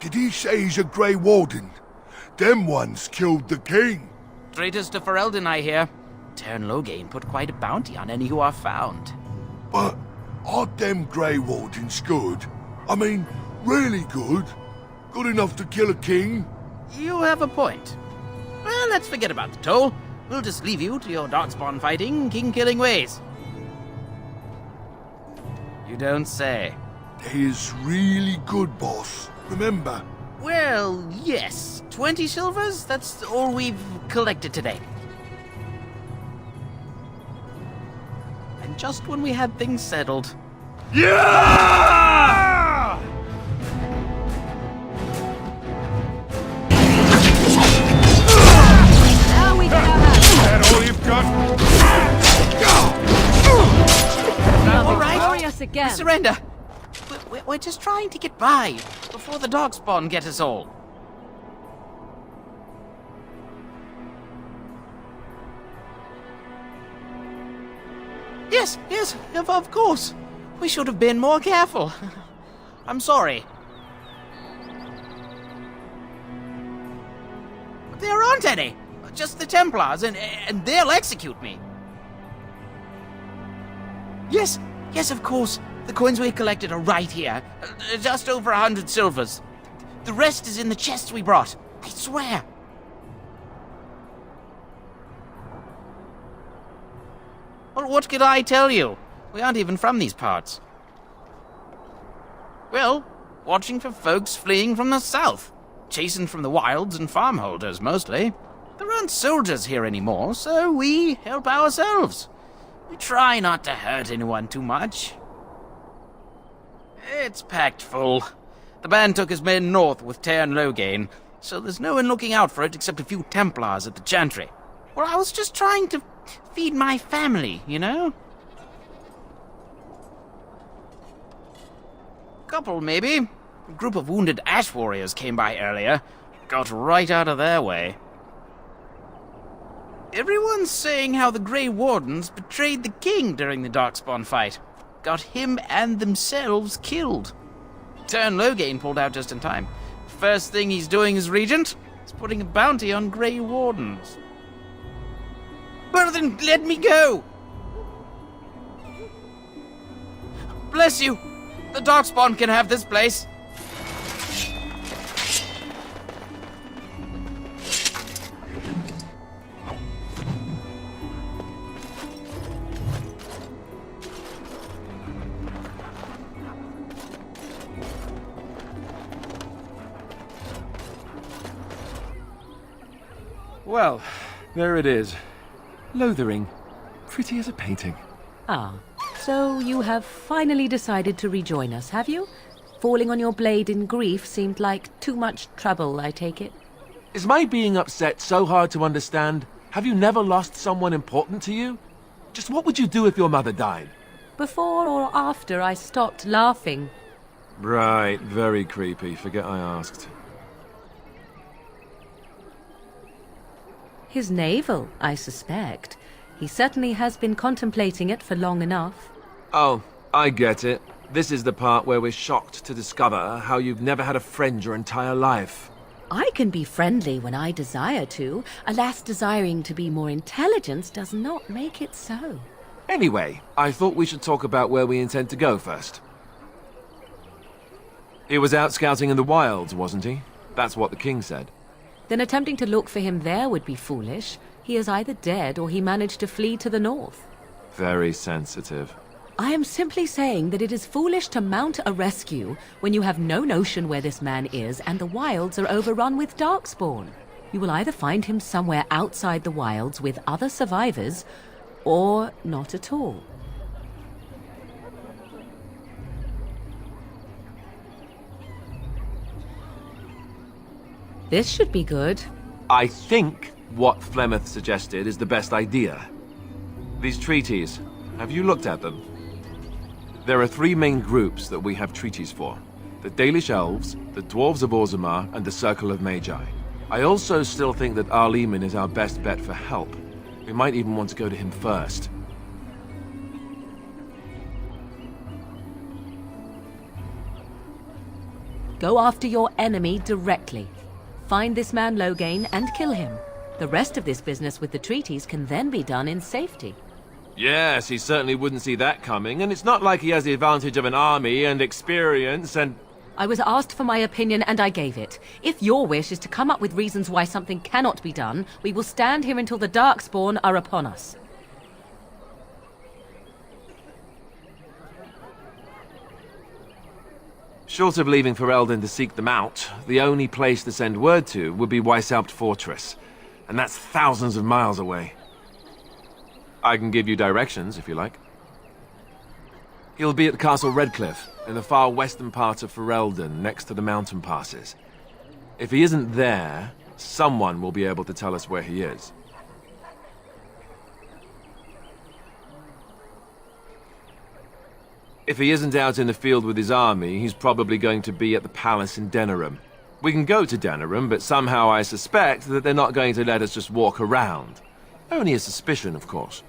Did he say he's a Grey Warden? Them ones killed the king. Traitors to Ferelden, I hear. Tern Loghain put quite a bounty on any who are found. But aren't them Grey Wardens good? I mean, really good? Good enough to kill a king? You have a point. Well, let's forget about the toll. We'll just leave you to your Darkspawn fighting, king-killing ways. You don't say. They is really good, boss. Remember? Well, yes. 20 silvers? That's all we've collected today. And just when we had things settled... Yeah! Now we can have Is that all you've got? All right, glorious again. Surrender. We're just trying to get by before the Darkspawn get us all. Yes, of course. We should have been more careful. I'm sorry. There aren't any. Just the Templars, and they'll execute me. Yes, of course. The coins we collected are right here. Just over 100 silvers. The rest is in the chests we brought. I swear. Well, what could I tell you? We aren't even from these parts. Well, watching for folks fleeing from the south. Chasing from the wilds and farmholders, mostly. There aren't soldiers here anymore, so we help ourselves. We try not to hurt anyone too much. It's packed full. The band took his men north with Tern Loghain, so there's no one looking out for it except a few Templars at the Chantry. Well, I was just trying to feed my family, you know? Couple, maybe. A group of wounded ash warriors came by earlier. Got right out of their way. Everyone's saying how the Grey Wardens betrayed the king during the Darkspawn fight. Got him and themselves killed. Tern Loghain pulled out just in time. First thing he's doing as regent is putting a bounty on Grey Wardens. Well then, let me go! Bless you! The Darkspawn can have this place. Well, there it is. Lothering. Pretty as a painting. Ah, So you have finally decided to rejoin us, have you? Falling on your blade in grief seemed like too much trouble, I take it. Is my being upset so hard to understand? Have you never lost someone important to you? Just what would you do if your mother died? Before or after I stopped laughing? Right, very creepy. Forget I asked. His navel, I suspect. He certainly has been contemplating it for long enough. Oh, I get it. This is the part where we're shocked to discover how you've never had a friend your entire life. I can be friendly when I desire to. Alas, desiring to be more intelligent does not make it so. Anyway, I thought we should talk about where we intend to go first. He was out scouting in the wilds, wasn't he? That's what the king said. Then attempting to look for him there would be foolish. He is either dead or he managed to flee to the north. Very sensitive. I am simply saying that it is foolish to mount a rescue when you have no notion where this man is and the wilds are overrun with darkspawn. You will either find him somewhere outside the wilds with other survivors, or not at all. This should be good. I think what Flemeth suggested is the best idea. These treaties, have you looked at them? There are 3 main groups that we have treaties for. The Dalish Elves, the Dwarves of Orzammar, and the Circle of Magi. I also still think that Arleman is our best bet for help. We might even want to go to him first. Go after your enemy directly. Find this man Loghain and kill him. The rest of this business with the treaties can then be done in safety. Yes, he certainly wouldn't see that coming, and it's not like he has the advantage of an army and experience and... I was asked for my opinion and I gave it. If your wish is to come up with reasons why something cannot be done, we will stand here until the Darkspawn are upon us. Short of leaving Ferelden to seek them out, the only place to send word to would be Weishaupt Fortress, and that's thousands of miles away. I can give you directions, if you like. He'll be at Castle Redcliffe, in the far western part of Ferelden, next to the mountain passes. If he isn't there, someone will be able to tell us where he is. If he isn't out in the field with his army, he's probably going to be at the palace in Denerim. We can go to Denerim, but somehow I suspect that they're not going to let us just walk around. Only a suspicion, of course.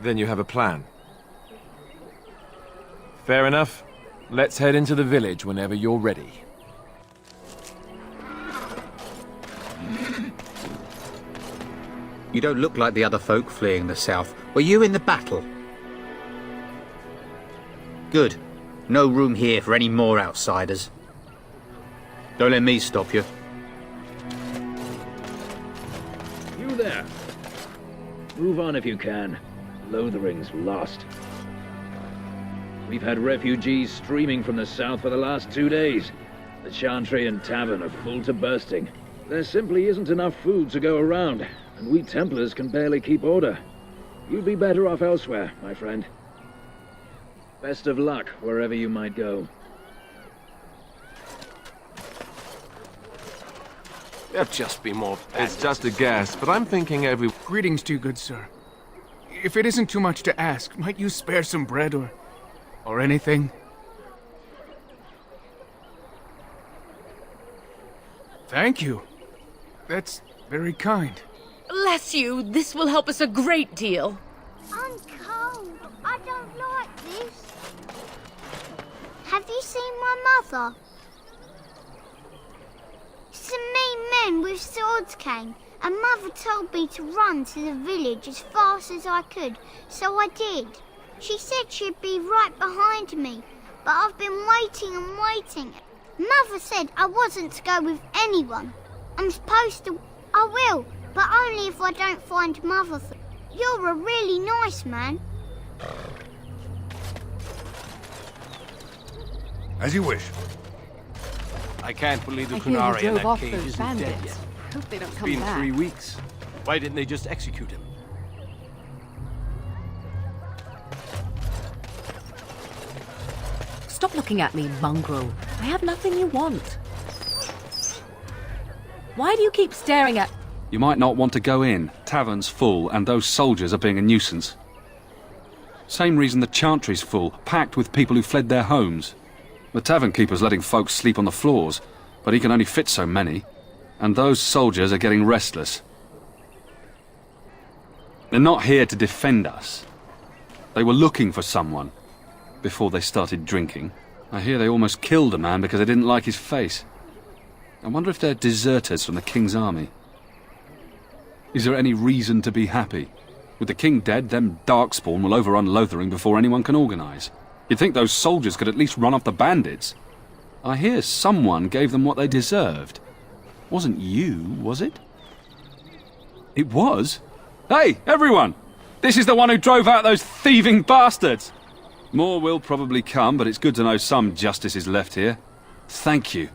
Then you have a plan. Fair enough. Let's head into the village whenever you're ready. You don't look like the other folk fleeing the south. Were you in the battle? Good. No room here for any more outsiders. Don't let me stop you. You there. Move on if you can. Lothering's lost. We've had refugees streaming from the south for the last 2 days. The Chantry and Tavern are full to bursting. There simply isn't enough food to go around, and we Templars can barely keep order. You'd be better off elsewhere, my friend. Best of luck wherever you might go. There'll just be more It's just a guess, but I'm thinking every... Greetings to you, good sir. If it isn't too much to ask, might you spare some bread or anything? Thank you. That's very kind. Bless you. This will help us a great deal. I'm cold. I don't like this. Have you seen my mother? Some mean men with swords came, and Mother told me to run to the village as fast as I could, so I did. She said she'd be right behind me, but I've been waiting and waiting. Mother said I wasn't to go with anyone. I'm supposed to... I will, but only if I don't find Mother. You're a really nice man. As you wish. I can't believe the I hear you Kunari in drove that off cage those isn't dead bandits. yet. Hope they don't It's come been back. 3 weeks. Why didn't they just execute him? Stop looking at me, mongrel. I have nothing you want. Why do you keep staring at... You might not want to go in. Tavern's full, and those soldiers are being a nuisance. Same reason the Chantry's full, packed with people who fled their homes. The tavern keeper's letting folks sleep on the floors, but he can only fit so many. And those soldiers are getting restless. They're not here to defend us. They were looking for someone before they started drinking. I hear they almost killed a man because they didn't like his face. I wonder if they're deserters from the King's army. Is there any reason to be happy? With the King dead, them Darkspawn will overrun Lothering before anyone can organize. You'd think those soldiers could at least run off the bandits. I hear someone gave them what they deserved. Wasn't you, was it? It was? Hey, everyone! This is the one who drove out those thieving bastards! More will probably come, but it's good to know some justice is left here. Thank you.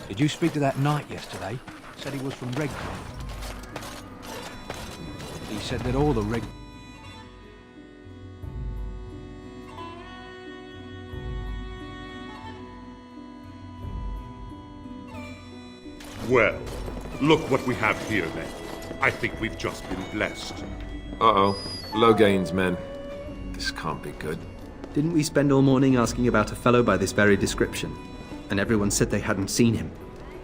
Did you speak to that knight yesterday? Said he was from Regdon. He said that all the Reg... Well, look what we have here, then. I think we've just been blessed. Uh-oh. Low gains, men. This can't be good. Didn't we spend all morning asking about a fellow by this very description? And everyone said they hadn't seen him.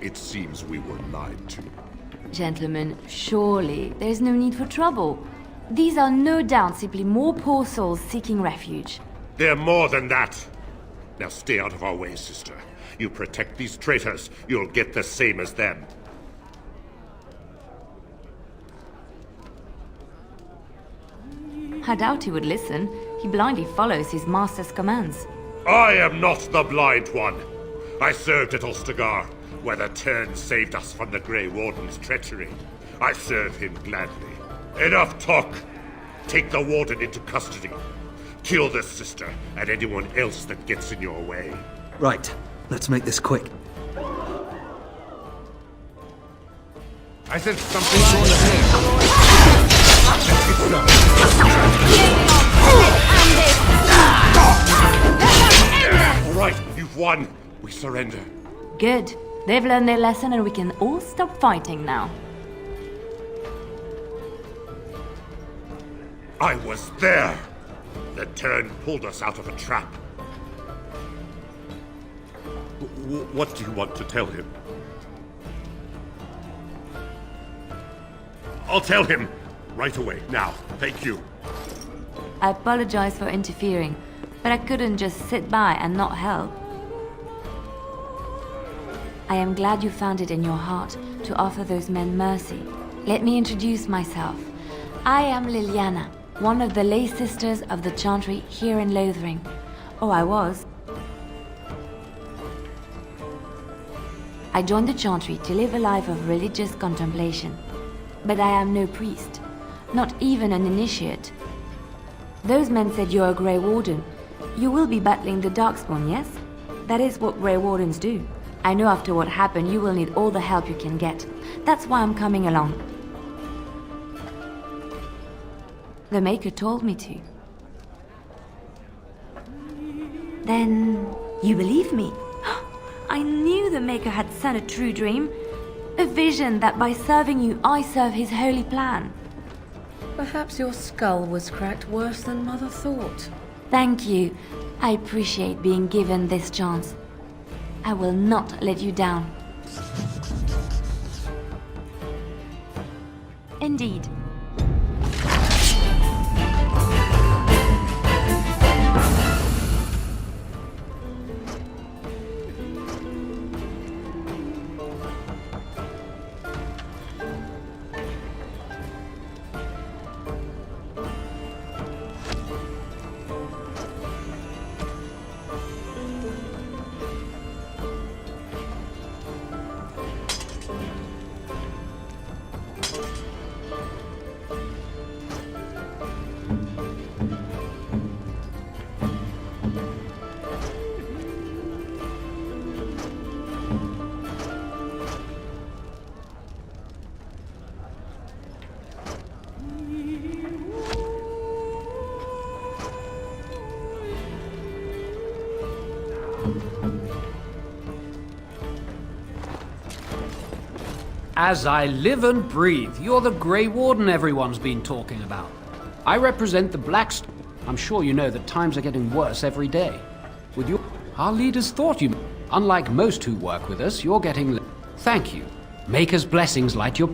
It seems we were lied to. Gentlemen, surely there's no need for trouble. These are no doubt simply more poor souls seeking refuge. They're more than that. Now stay out of our way, sister. You protect these traitors, you'll get the same as them. I doubt he would listen. He blindly follows his master's commands. I am not the blind one. I served at Ostagar, where the Turn saved us from the Grey Warden's treachery. I serve him gladly. Enough talk! Take the Warden into custody. Kill this sister and anyone else that gets in your way. Right. Let's make this quick. I sense something going ahead. All right, you've won. We surrender. Good. They've learned their lesson and we can all stop fighting now. I was there. The Turn pulled us out of a trap. What do you want to tell him? I'll tell him! Right away, now. Thank you. I apologize for interfering, but I couldn't just sit by and not help. I am glad you found it in your heart to offer those men mercy. Let me introduce myself. I am Liliana, one of the lay sisters of the Chantry here in Lothering. Oh, I was. I joined the Chantry to live a life of religious contemplation. But I am no priest, not even an initiate. Those men said you're a Grey Warden. You will be battling the Darkspawn, yes? That is what Grey Wardens do. I know after what happened you will need all the help you can get. That's why I'm coming along. The Maker told me to. Then you believe me? I knew the Maker had sent a true dream. A vision that by serving you, I serve his holy plan. Perhaps your skull was cracked worse than Mother thought. Thank you. I appreciate being given this chance. I will not let you down. Indeed. As I live and breathe, you're the Grey Warden everyone's been talking about. I represent the Blacks. I'm sure you know that times are getting worse every day. With you, our leaders thought you. Unlike most who work with us, you're getting. Thank you. Maker's blessings light your.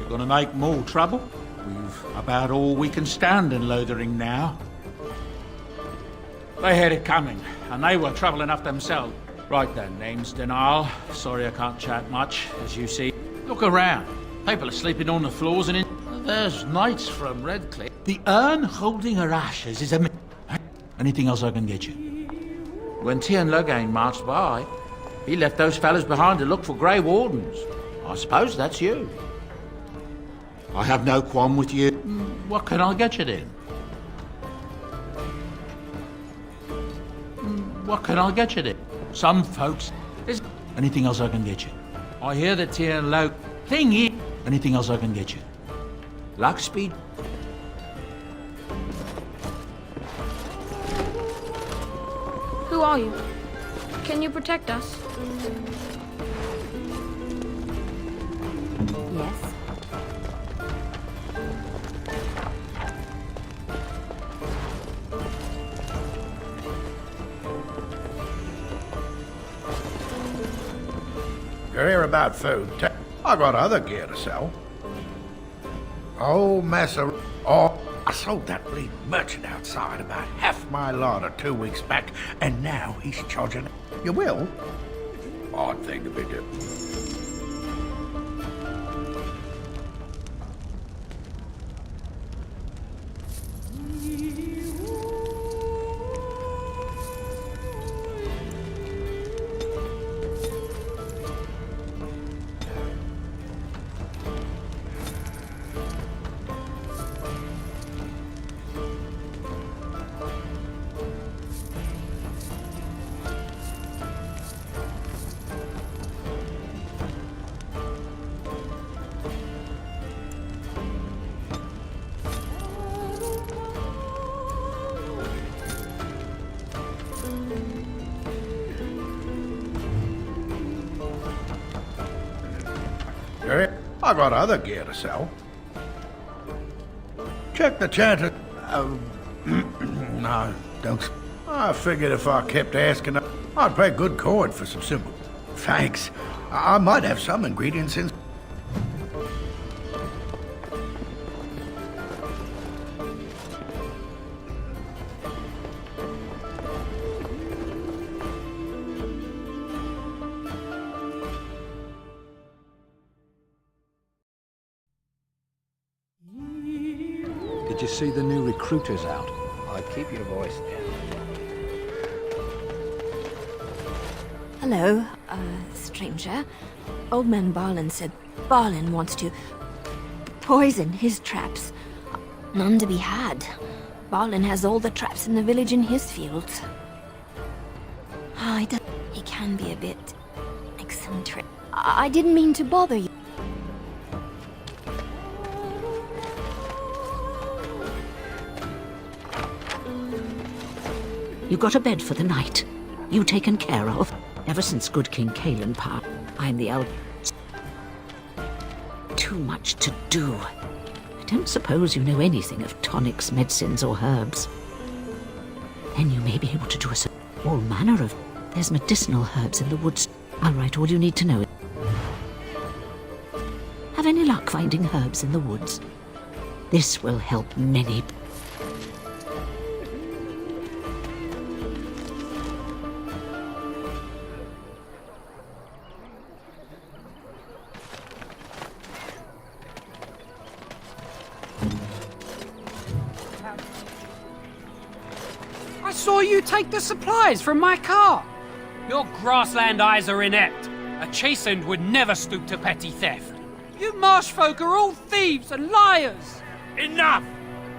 Gonna make more trouble? We've about all we can stand in Lothering now. They had it coming, and they were trouble enough themselves. Right then, name's Denal. Sorry I can't chat much, as you see. Look around. People are sleeping on the floors and in... There's knights from Redcliffe. The urn holding her ashes is a... Anything else I can get you? When Tien Logain marched by, he left those fellas behind to look for Grey Wardens. I suppose that's you. I have no qualm with you. What can I get you then? What can I get you then? Some folks... Is anything else I can get you? I hear that Tien Lo... Thing is... Anything else I can get you? Luck speed? Who are you? Can you protect us? Yes. You're here about food. I got other gear to sell. Oh, Massa... Oh, I sold that bleed merchant outside about half my larder 2 weeks back, and now he's charging... You will? Odd thing to be doing. I got other gear to sell. Check the chances. No, don't. I figured if I kept asking, I'd pay good coin for some simple. Thanks. I might have some ingredients in. Did you see the new recruiters out? I'd keep your voice down. Hello, stranger. Old man Barlin said Barlin wants to poison his traps. None to be had. Barlin has all the traps in the village in his fields. He can be a bit eccentric. I didn't mean to bother you. You got a bed for the night. You taken care of. Ever since good King Kalen passed, I'm the Too much to do. I don't suppose you know anything of tonics, medicines, or herbs. Then you may be able to do us all manner of... There's medicinal herbs in the woods. I'll write all you need to know. Have any luck finding herbs in the woods? This will help many... I saw you take the supplies from my car. Your grassland eyes are inept. A chastened would never stoop to petty theft. You marsh folk are all thieves and liars! Enough!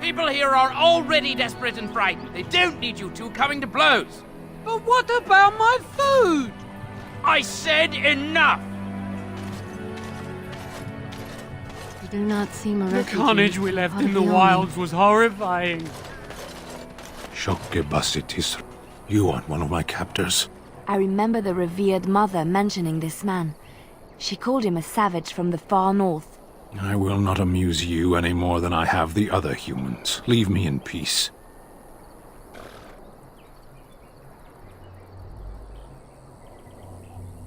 People here are already desperate and frightened. They don't need you two coming to blows. But what about my food? I said enough! You do not seem a The refugee. carnage we left in the Beyond. wilds was horrifying. GEFORCE, you aren't one of my captors. I remember the revered mother mentioning this man. She called him a savage from the far north. I will not amuse you any more than I have the other humans. Leave me in peace.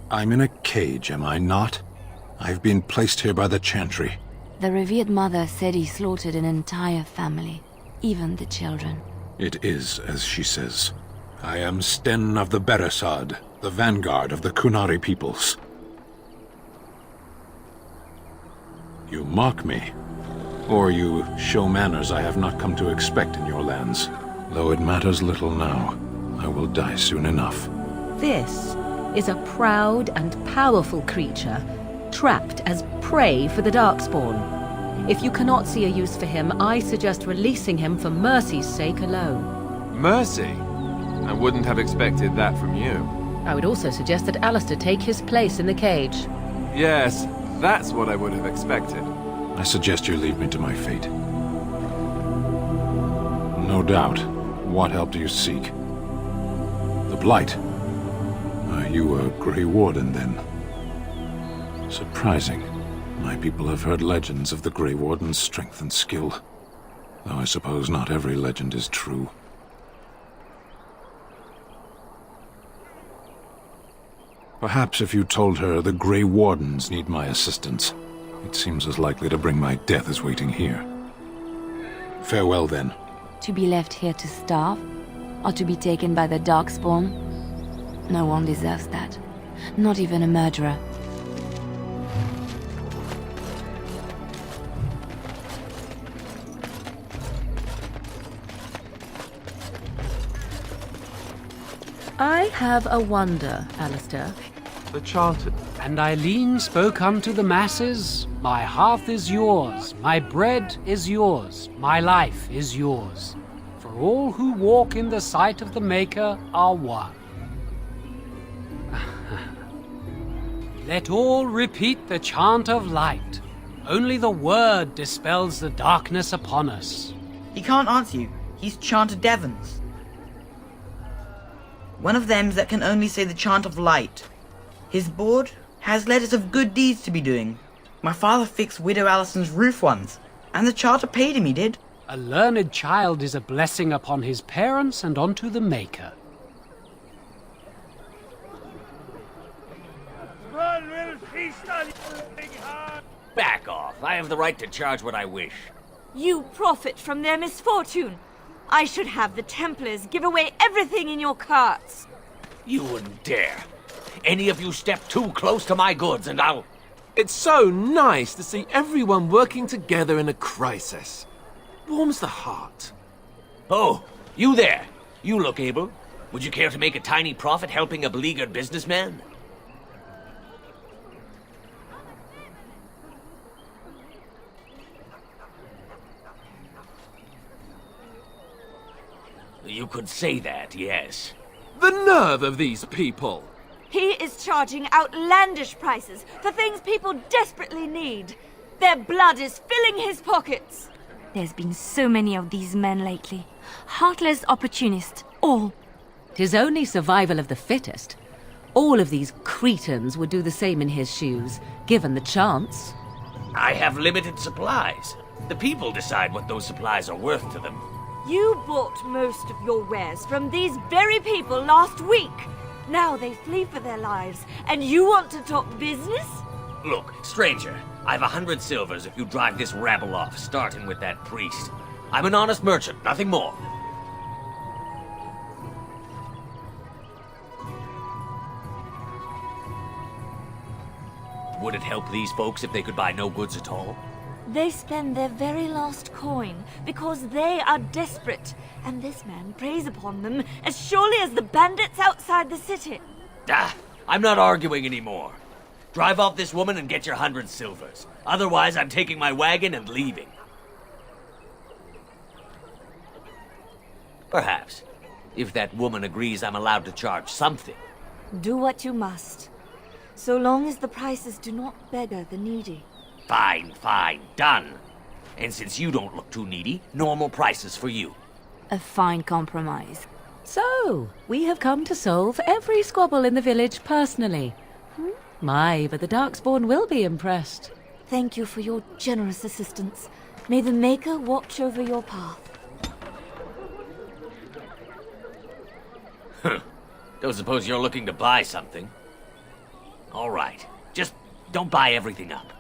I'm in a cage, am I not? I've been placed here by the Chantry. The revered mother said he slaughtered an entire family, even the children. It is as she says. I am Sten of the Beresad, the vanguard of the Kunari peoples. You mock me, or you show manners I have not come to expect in your lands. Though it matters little now, I will die soon enough. This is a proud and powerful creature, trapped as prey for the Darkspawn. If you cannot see a use for him, I suggest releasing him for mercy's sake alone. Mercy? I wouldn't have expected that from you. I would also suggest that Alistair take his place in the cage. Yes, that's what I would have expected. I suggest you leave me to my fate. No doubt. What help do you seek? The Blight. Are you a Grey Warden, then? Surprising. My people have heard legends of the Grey Warden's strength and skill. Though I suppose not every legend is true. Perhaps if you told her the Grey Wardens need my assistance, it seems as likely to bring my death as waiting here. Farewell, then. To be left here to starve? Or to be taken by the Darkspawn? No one deserves that. Not even a murderer. I have a wonder, Alistair. The Chanted. And Eileen spoke unto the masses, My hearth is yours, my bread is yours, my life is yours. For all who walk in the sight of the Maker are one. Let all repeat the chant of light. Only the word dispels the darkness upon us. He can't answer you. He's chanted Devons. One of them's that can only say the chant of light. His board has letters of good deeds to be doing. My father fixed Widow Allison's roof once, and the charter paid him, he did. A learned child is a blessing upon his parents and onto the Maker. Back off. I have the right to charge what I wish. You profit from their misfortune. I should have the Templars give away everything in your carts. You wouldn't dare. Any of you step too close to my goods and I'll... It's so nice to see everyone working together in a crisis. Warms the heart. Oh, you there. You look able. Would you care to make a tiny profit helping a beleaguered businessman? You could say that, yes. The nerve of these people! He is charging outlandish prices for things people desperately need. Their blood is filling his pockets. There's been so many of these men lately. Heartless opportunists, all. 'Tis only survival of the fittest. All of these cretins would do the same in his shoes, given the chance. I have limited supplies. The people decide what those supplies are worth to them. You bought most of your wares from these very people last week. Now they flee for their lives, and you want to talk business? Look, stranger, I've 100 silvers if you drive this rabble off, starting with that priest. I'm an honest merchant, nothing more. Would it help these folks if they could buy no goods at all? They spend their very last coin because they are desperate, and this man preys upon them as surely as the bandits outside the city. Ah, I'm not arguing anymore. Drive off this woman and get your 100 silvers. Otherwise, I'm taking my wagon and leaving. Perhaps. If that woman agrees I'm allowed to charge something. Do what you must. So long as the prices do not beggar the needy. Fine, fine, done. And since you don't look too needy, normal prices for you. A fine compromise. So, we have come to solve every squabble in the village personally. My, but the Darkspawn will be impressed. Thank you for your generous assistance. May the Maker watch over your path. Don't suppose you're looking to buy something? All right. Just don't buy everything up.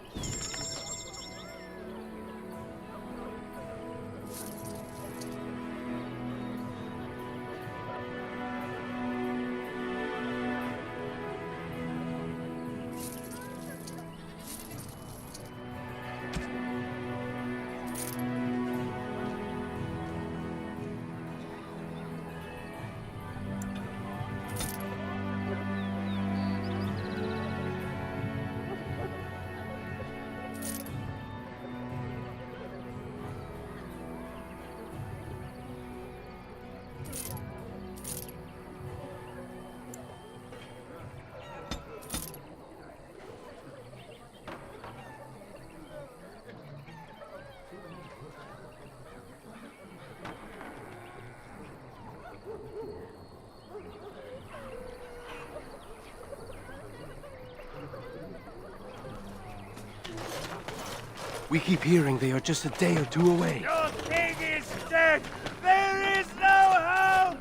We keep hearing they are just a day or two away. Your king is dead! There is no hope!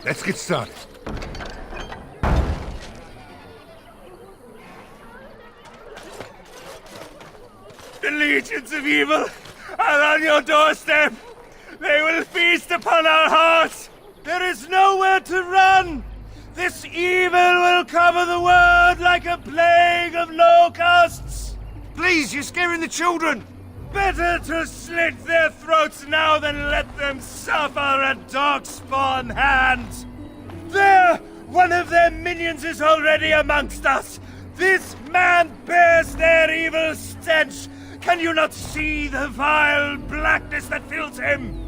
Let's get started. The legions of evil are on your doorstep! They will feast upon our hearts! There is nowhere to run! This evil will cover the world like a plague of locusts! Please, you're scaring the children! Better to slit their throats now than let them suffer at Darkspawn hands! There! One of their minions is already amongst us! This man bears their evil stench! Can you not see the vile blackness that fills him?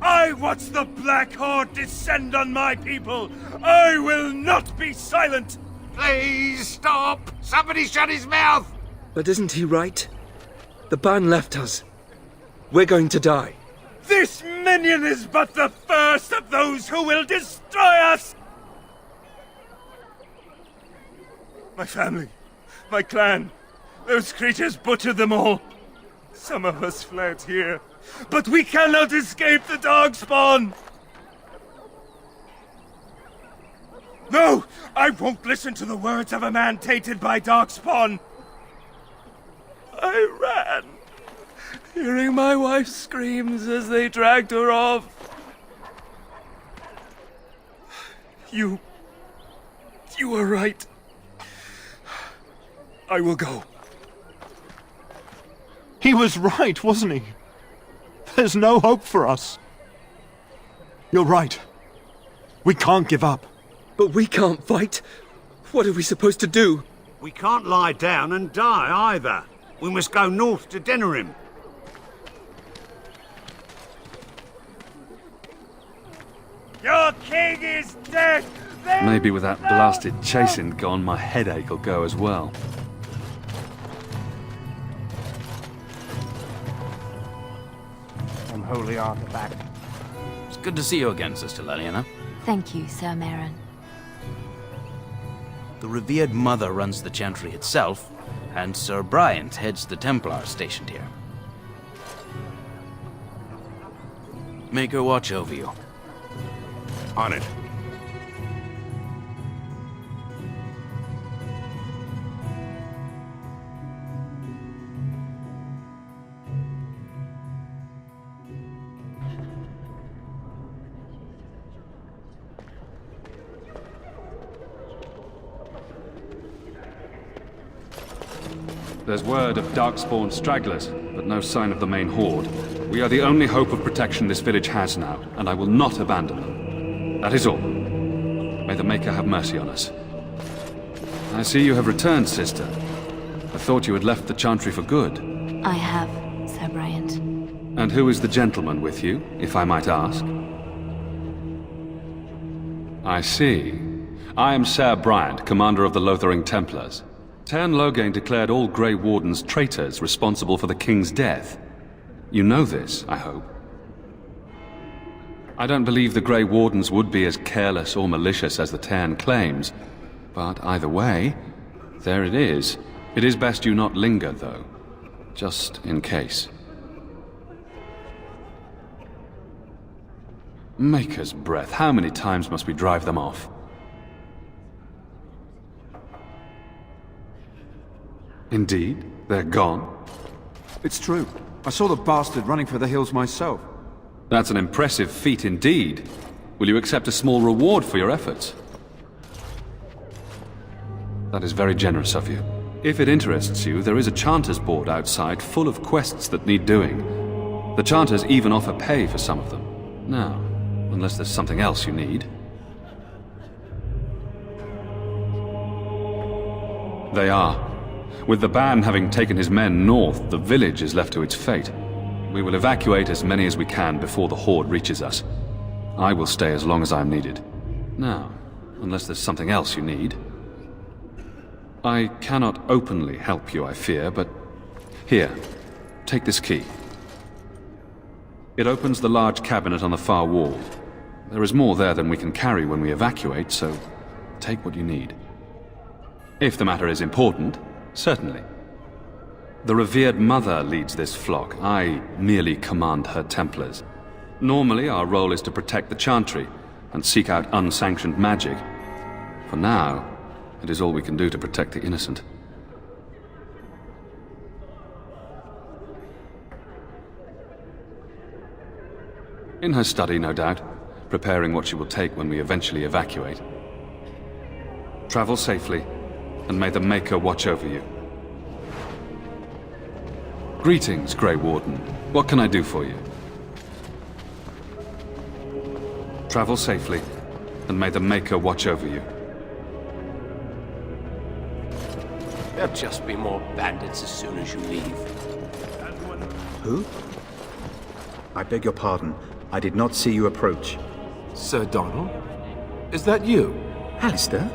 I watch the Black Horde descend on my people! I will not be silent! Please stop! Somebody shut his mouth! But isn't he right? The ban left us. We're going to die. This minion is but the first of those who will destroy us! My family, my clan, those creatures butchered them all. Some of us fled here, but we cannot escape the Darkspawn! No! I won't listen to the words of a man tainted by Darkspawn! I ran, hearing my wife's screams as they dragged her off. You were right. I will go. He was right, wasn't he? There's no hope for us. You're right. We can't give up. But we can't fight. What are we supposed to do? We can't lie down and die either. We must go north to Denerim. Your king is dead! Maybe with that blasted chasing gone, my headache will go as well. Unholy artifact. It's good to see you again, Sister Leliana. Thank you, Sir Marin. The revered mother runs the chantry itself, and Sir Bryant heads the Templars stationed here. Make her watch over you. On it. There's word of Darkspawn stragglers, but no sign of the main horde. We are the only hope of protection this village has now, and I will not abandon them. That is all. May the Maker have mercy on us. I see you have returned, sister. I thought you had left the Chantry for good. I have, Sir Bryant. And who is the gentleman with you, if I might ask? I see. I am Sir Bryant, commander of the Lothering Templars. Tern Loghain declared all Grey Wardens traitors responsible for the King's death. You know this, I hope. I don't believe the Grey Wardens would be as careless or malicious as the Tern claims, but either way, there it is. It is best you not linger, though, just in case. Maker's breath, how many times must we drive them off? Indeed, they're gone. It's true. I saw the bastard running for the hills myself. That's an impressive feat indeed. Will you accept a small reward for your efforts? That is very generous of you. If it interests you, there is a Chanter's board outside full of quests that need doing. The Chanters even offer pay for some of them. Now, unless there's something else you need. They are. With the ban having taken his men north, the village is left to its fate. We will evacuate as many as we can before the Horde reaches us. I will stay as long as I am needed. Now, unless there's something else you need. I cannot openly help you, I fear, but... Here, take this key. It opens the large cabinet on the far wall. There is more there than we can carry when we evacuate, so take what you need. If the matter is important, certainly. The revered mother leads this flock. I merely command her Templars. Normally, our role is to protect the Chantry and seek out unsanctioned magic. For now, it is all we can do to protect the innocent. In her study, no doubt, preparing what she will take when we eventually evacuate. Travel safely, and may the Maker watch over you. Greetings, Grey Warden. What can I do for you? Travel safely, and may the Maker watch over you. There'll just be more bandits as soon as you leave. Who? I beg your pardon. I did not see you approach. Sir Donald? Is that you? Alistair?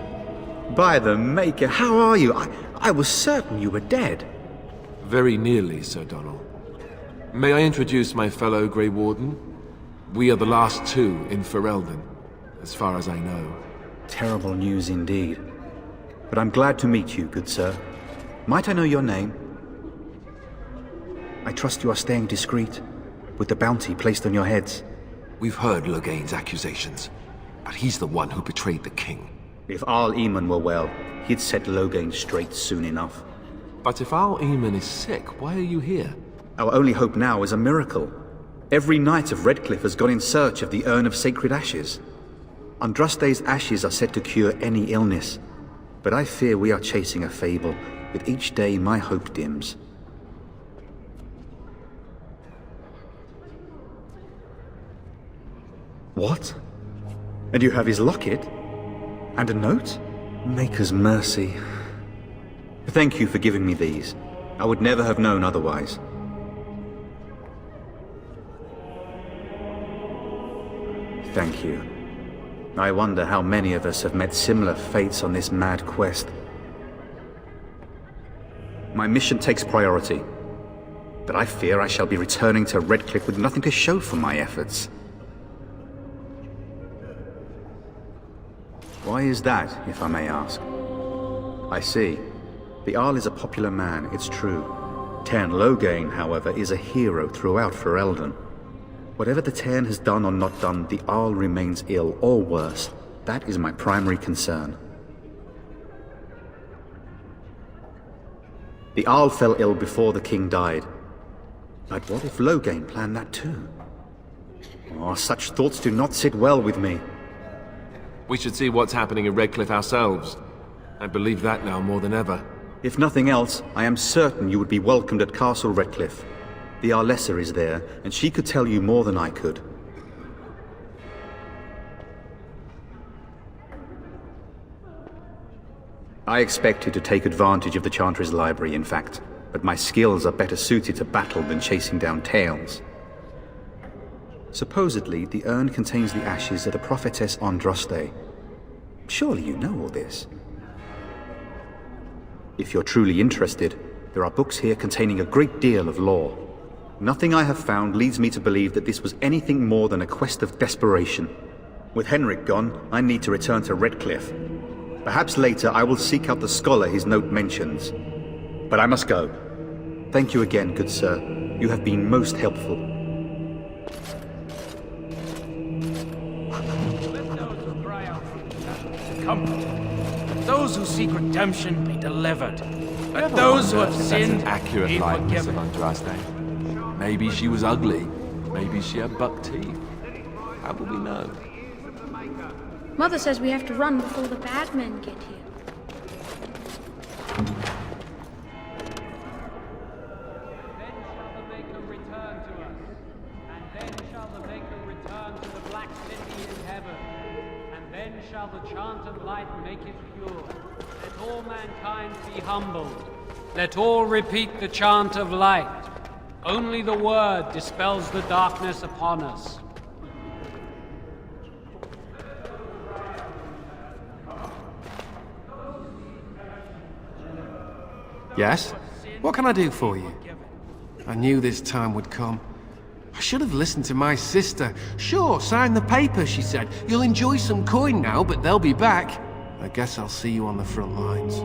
By the Maker, how are you? I was certain you were dead. Very nearly, Sir Donald. May I introduce my fellow Grey Warden? We are the last two in Ferelden, as far as I know. Terrible news indeed. But I'm glad to meet you, good sir. Might I know your name? I trust you are staying discreet, with the bounty placed on your heads. We've heard Loghain's accusations, but he's the one who betrayed the king. If Arl Eamon were well, he'd set Loghain straight soon enough. But if Arl Eamon is sick, why are you here? Our only hope now is a miracle. Every knight of Redcliffe has gone in search of the Urn of Sacred Ashes. Andraste's ashes are said to cure any illness, but I fear we are chasing a fable. With each day, my hope dims. What? And you have his locket? And a note? Maker's mercy. Thank you for giving me these. I would never have known otherwise. Thank you. I wonder how many of us have met similar fates on this mad quest. My mission takes priority, but I fear I shall be returning to Redcliffe with nothing to show for my efforts. Why is that, if I may ask? I see. The Arl is a popular man, it's true. Tern Loghain, however, is a hero throughout Ferelden. Whatever the Tern has done or not done, the Arl remains ill, or worse. That is my primary concern. The Arl fell ill before the king died. But what if Loghain planned that too? Oh, such thoughts do not sit well with me. We should see what's happening in Redcliffe ourselves. I believe that now more than ever. If nothing else, I am certain you would be welcomed at Castle Redcliffe. The Arlessa is there, and she could tell you more than I could. I expected to take advantage of the Chantry's library, in fact, but my skills are better suited to battle than chasing down tales. Supposedly, the urn contains the ashes of the prophetess Andraste. Surely you know all this. If you're truly interested, there are books here containing a great deal of lore. Nothing I have found leads me to believe that this was anything more than a quest of desperation. With Henrik gone, I need to return to Redcliffe. Perhaps later I will seek out the scholar his note mentions. But I must go. Thank you again, good sir. You have been most helpful. Come. Let those who seek redemption be delivered. Let those who have sinned accurate be likeness of forgiven. Andraste. Maybe she was ugly. Maybe she had buck teeth. How will we know? Mother says we have to run before the bad men get here. Shall the chant of light make it pure? Let all mankind be humbled. Let all repeat the chant of light. Only the word dispels the darkness upon us. Yes? What can I do for you? I knew this time would come. I should have listened to my sister. Sure, sign the paper, she said. You'll enjoy some coin now, but they'll be back. I guess I'll see you on the front lines.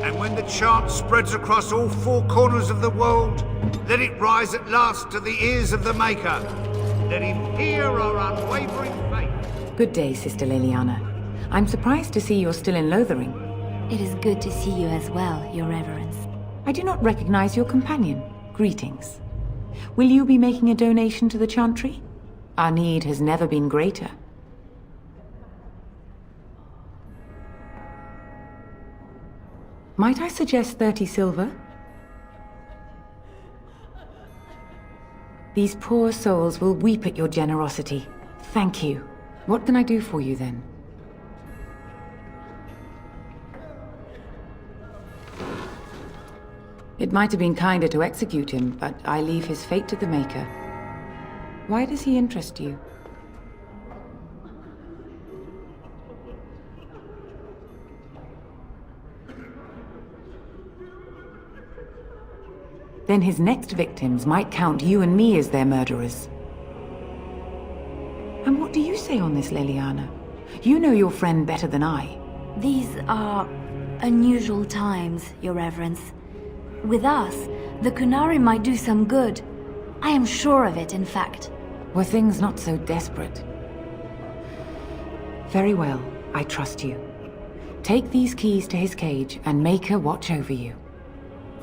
And when the chant spreads across all four corners of the world, let it rise at last to the ears of the Maker. Let him hear our unwavering faith. Good day, Sister Liliana. I'm surprised to see you're still in Lothering. It is good to see you as well, Your Reverence. I do not recognize your companion. Greetings. Will you be making a donation to the Chantry? Our need has never been greater. Might I suggest 30 silver? These poor souls will weep at your generosity. Thank you. What can I do for you then? It might have been kinder to execute him, but I leave his fate to the Maker. Why does he interest you? Then his next victims might count you and me as their murderers. And what do you say on this, Liliana? You know your friend better than I. These are unusual times, Your Reverence. With us, the Kunari might do some good. I am sure of it, in fact. Were things not so desperate? Very well, I trust you. Take these keys to his cage and make her watch over you.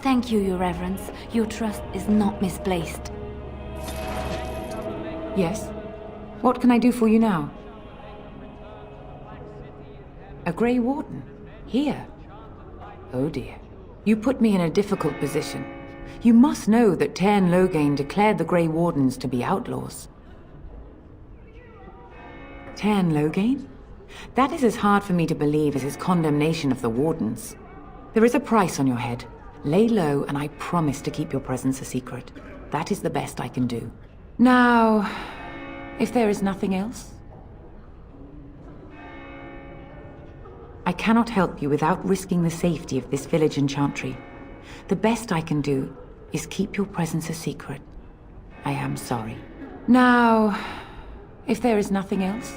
Thank you, Your Reverence. Your trust is not misplaced. Yes? What can I do for you now? A Grey Warden? Here? Oh dear. You put me in a difficult position. You must know that Tairn Loghain declared the Grey Wardens to be outlaws. Tairn Loghain? That is as hard for me to believe as his condemnation of the Wardens. There is a price on your head. Lay low, and I promise to keep your presence a secret. That is the best I can do. Now, if there is nothing else... I cannot help you without risking the safety of this village and Chantry. The best I can do is keep your presence a secret. I am sorry. Now, if there is nothing else...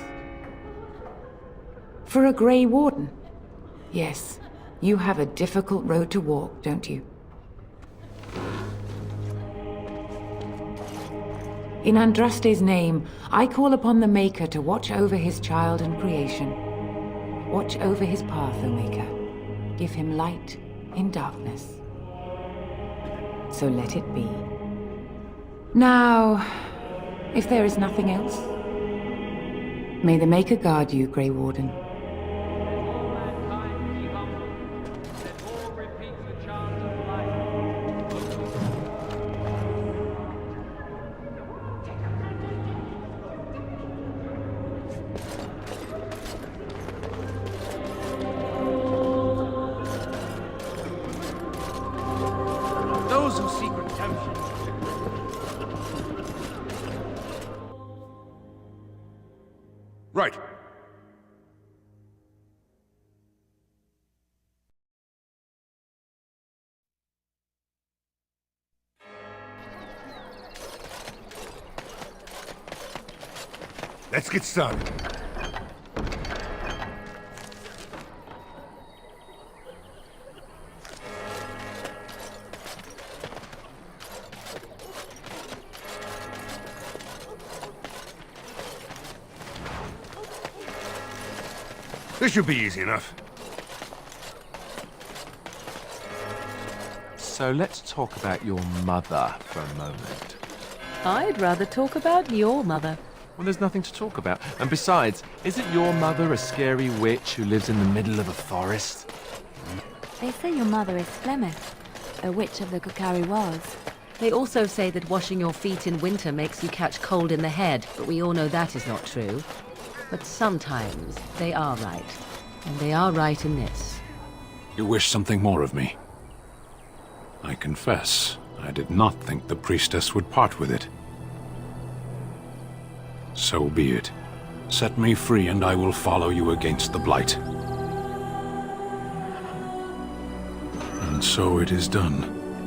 For a Grey Warden? Yes, you have a difficult road to walk, don't you? In Andraste's name, I call upon the Maker to watch over his child and creation. Watch over his path, O Maker. Give him light in darkness. So let it be. Now, if there is nothing else, may the Maker guard you, Grey Warden. Let's get started. This should be easy enough. So let's talk about your mother for a moment. I'd rather talk about your mother. Well, there's nothing to talk about. And besides, isn't your mother a scary witch who lives in the middle of a forest? They say your mother is Flemeth, a witch of the Kukari Wars. They also say that washing your feet in winter makes you catch cold in the head, but we all know that is not true. But sometimes they are right. And they are right in this. You wish something more of me? I confess, I did not think the priestess would part with it. So be it. Set me free and I will follow you against the Blight. And so it is done.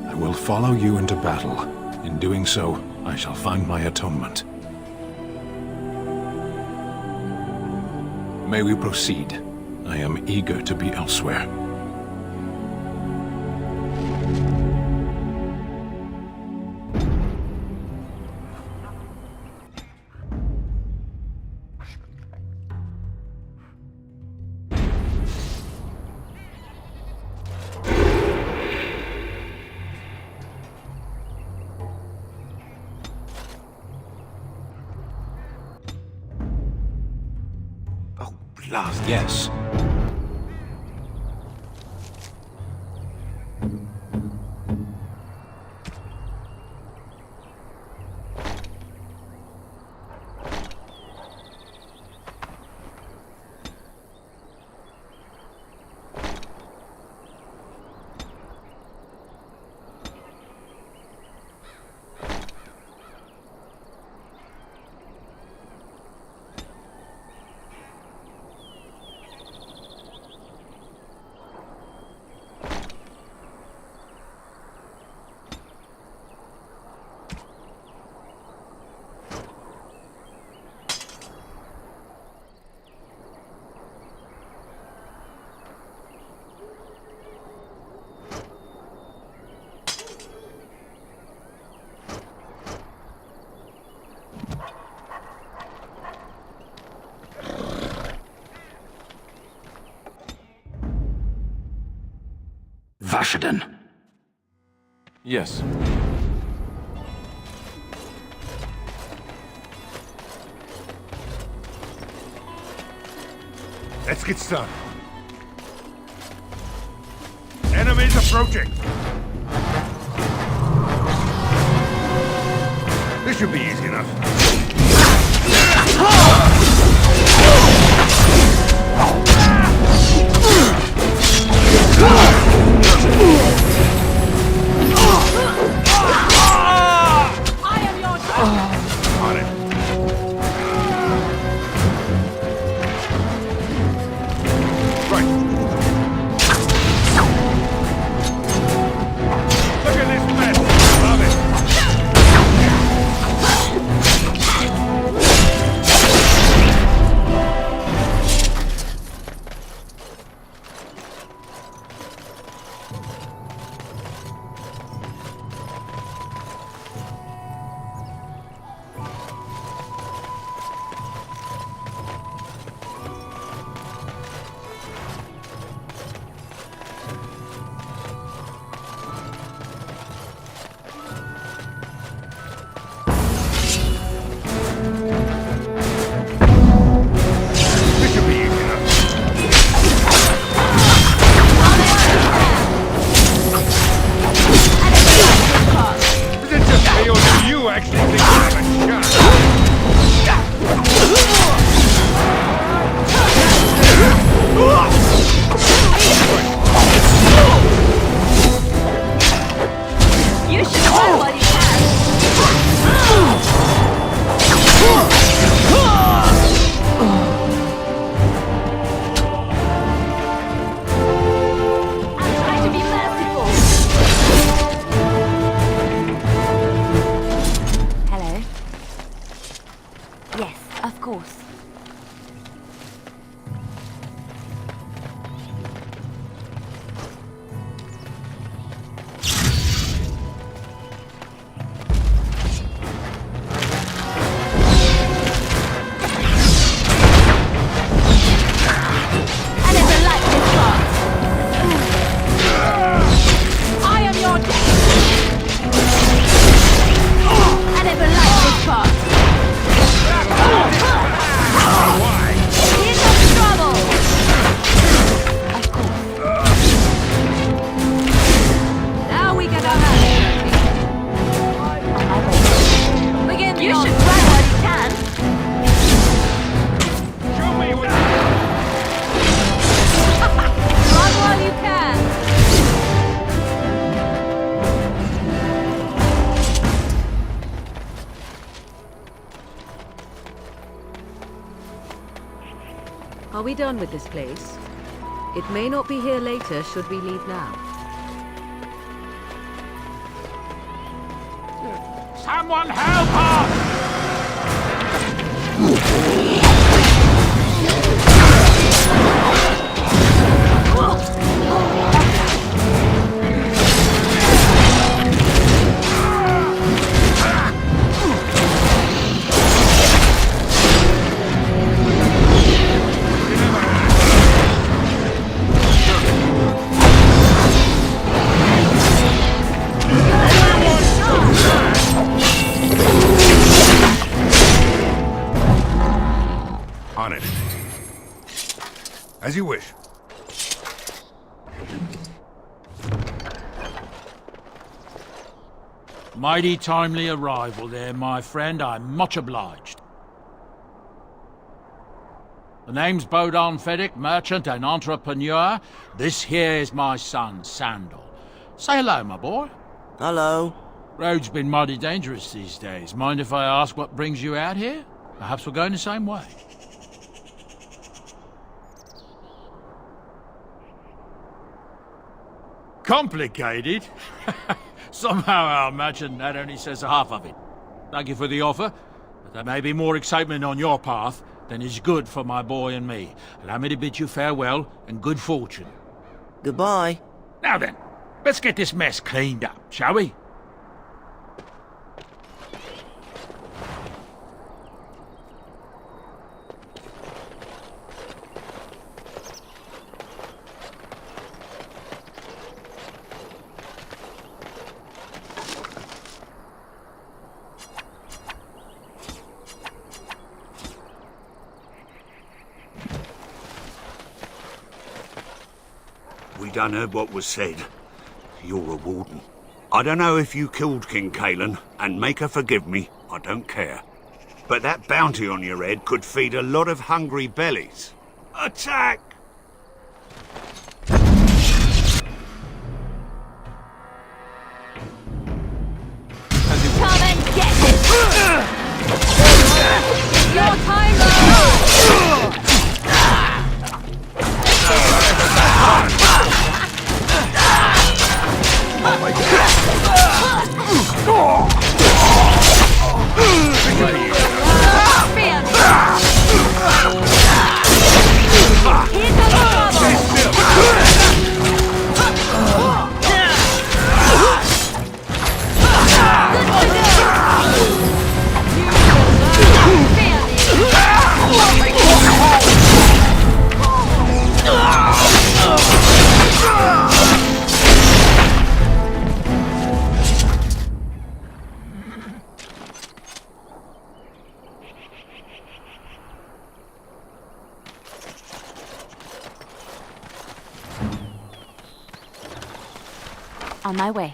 I will follow you into battle. In doing so, I shall find my atonement. May we proceed? I am eager to be elsewhere. Blast. Yes. Vashaden. Yes. Let's get started. Enemies approaching. This should be easy enough. On it. Right. Look at this mess. Love it. we done with this place? It may not be here later should we leave now. Someone help us! On it. As you wish. Mighty timely arrival there, my friend. I'm much obliged. The name's Bodon Fedek, merchant and entrepreneur. This here is my son, Sandal. Say hello, my boy. Hello. Road's been mighty dangerous these days. Mind if I ask what brings you out here? Perhaps we're going the same way. Complicated? Somehow I imagine that only says half of it. Thank you for the offer, but there may be more excitement on your path than is good for my boy and me. Allow me to bid you farewell and good fortune. Goodbye. Now then, let's get this mess cleaned up, shall we? We done heard what was said. You're a warden. I don't know if you killed King Kalen, and make her forgive me, I don't care. But that bounty on your head could feed a lot of hungry bellies. Attack! Come and get it! Your time On my way.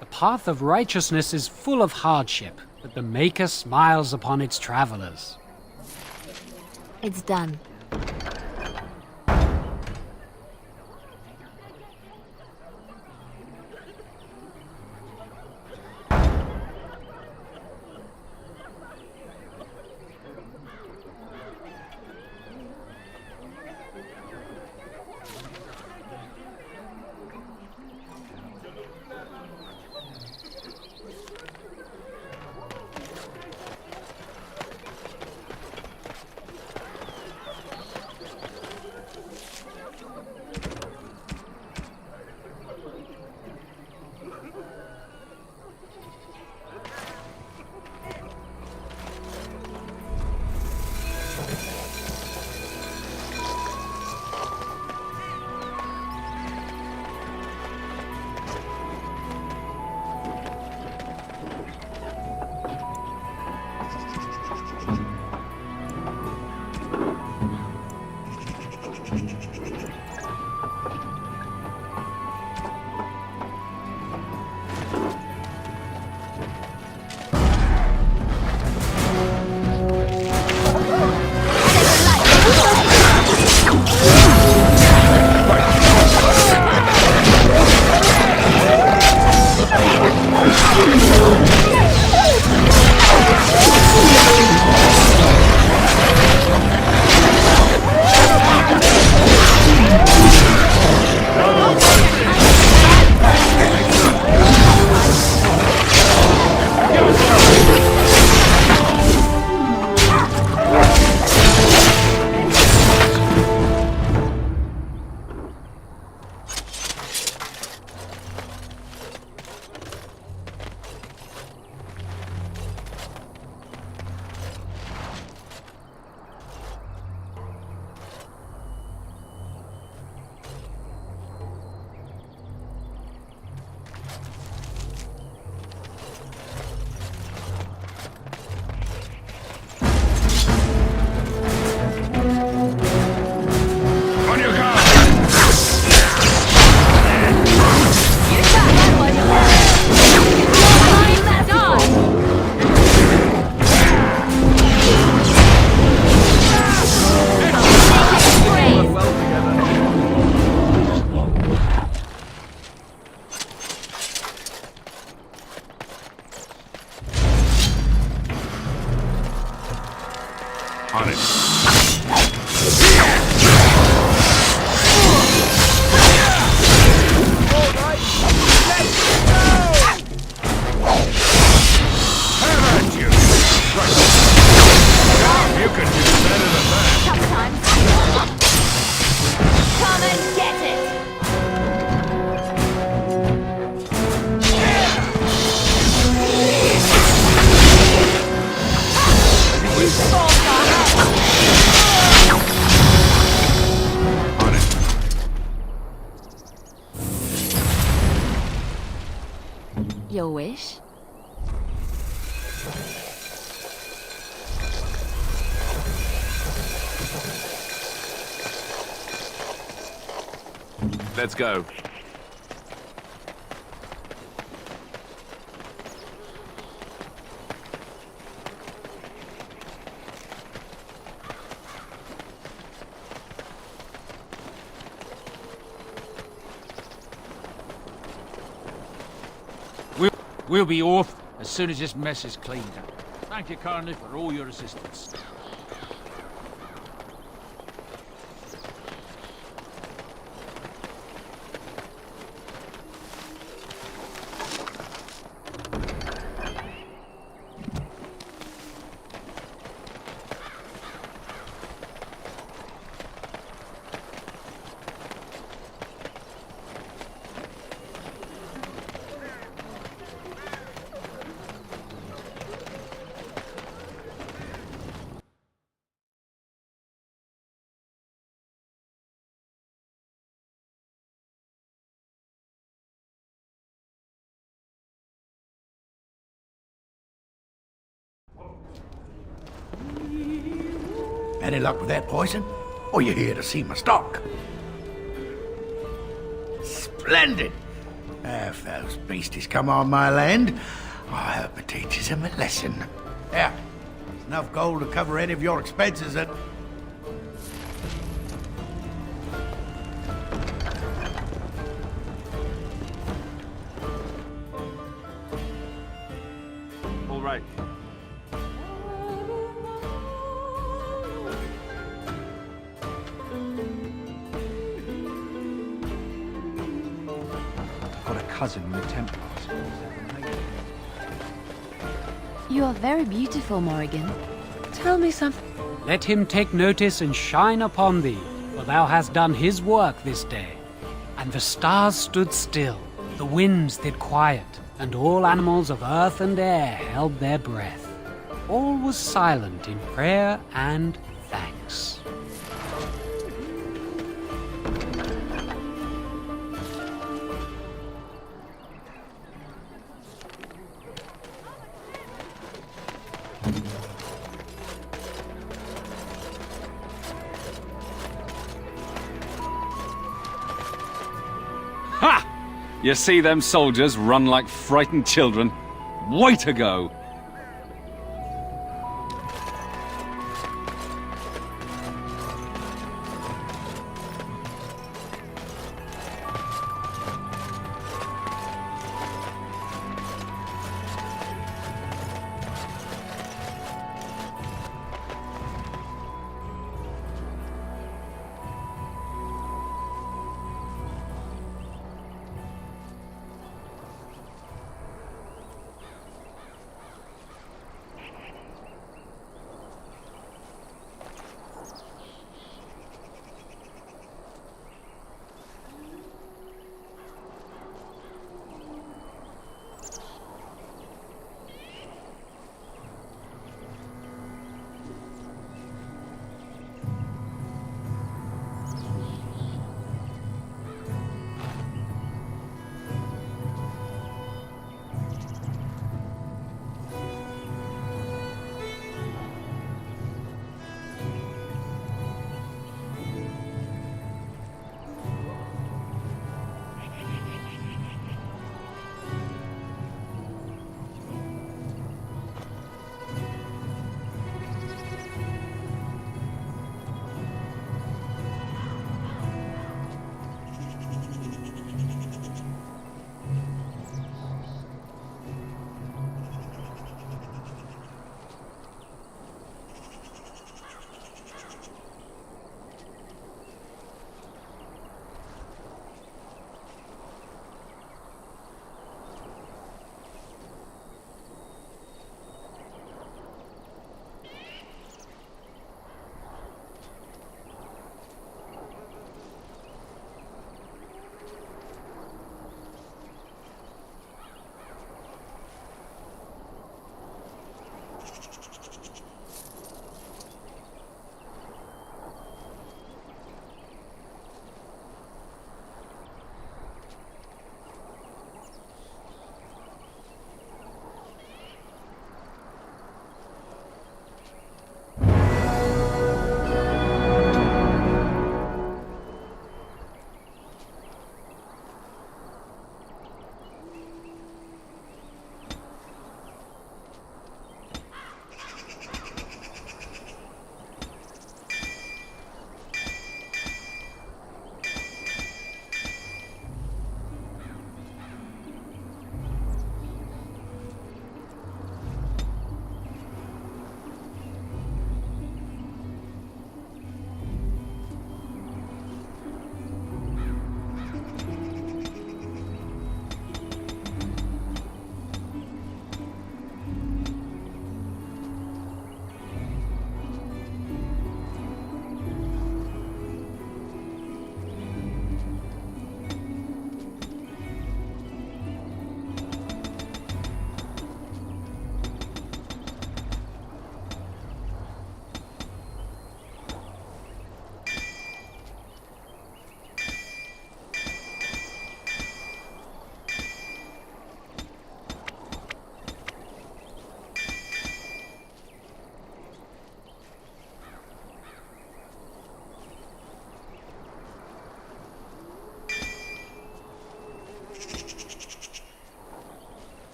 The path of righteousness is full of hardship, but the Maker smiles upon its travelers. It's done. On it. You can do better than that. Sometimes. Come and get it. We solved our On it. Your wish? Let's go. We'll be off as soon as this mess is cleaned up. Thank you kindly for all your assistance. Any luck with that poison? Or you here to see my stock? Splendid! If those beasties come on my land, I hope it teaches them a lesson. Yeah, there's enough gold to cover any of your expenses and... All right. Got a cousin in the Templars. You are very beautiful, Morrigan. Tell me something. Let him take notice and shine upon thee, for thou hast done his work this day. And the stars stood still, the winds did quiet, and all animals of earth and air held their breath. All was silent in prayer and thanks. Ha! You see them soldiers run like frightened children? Way to go!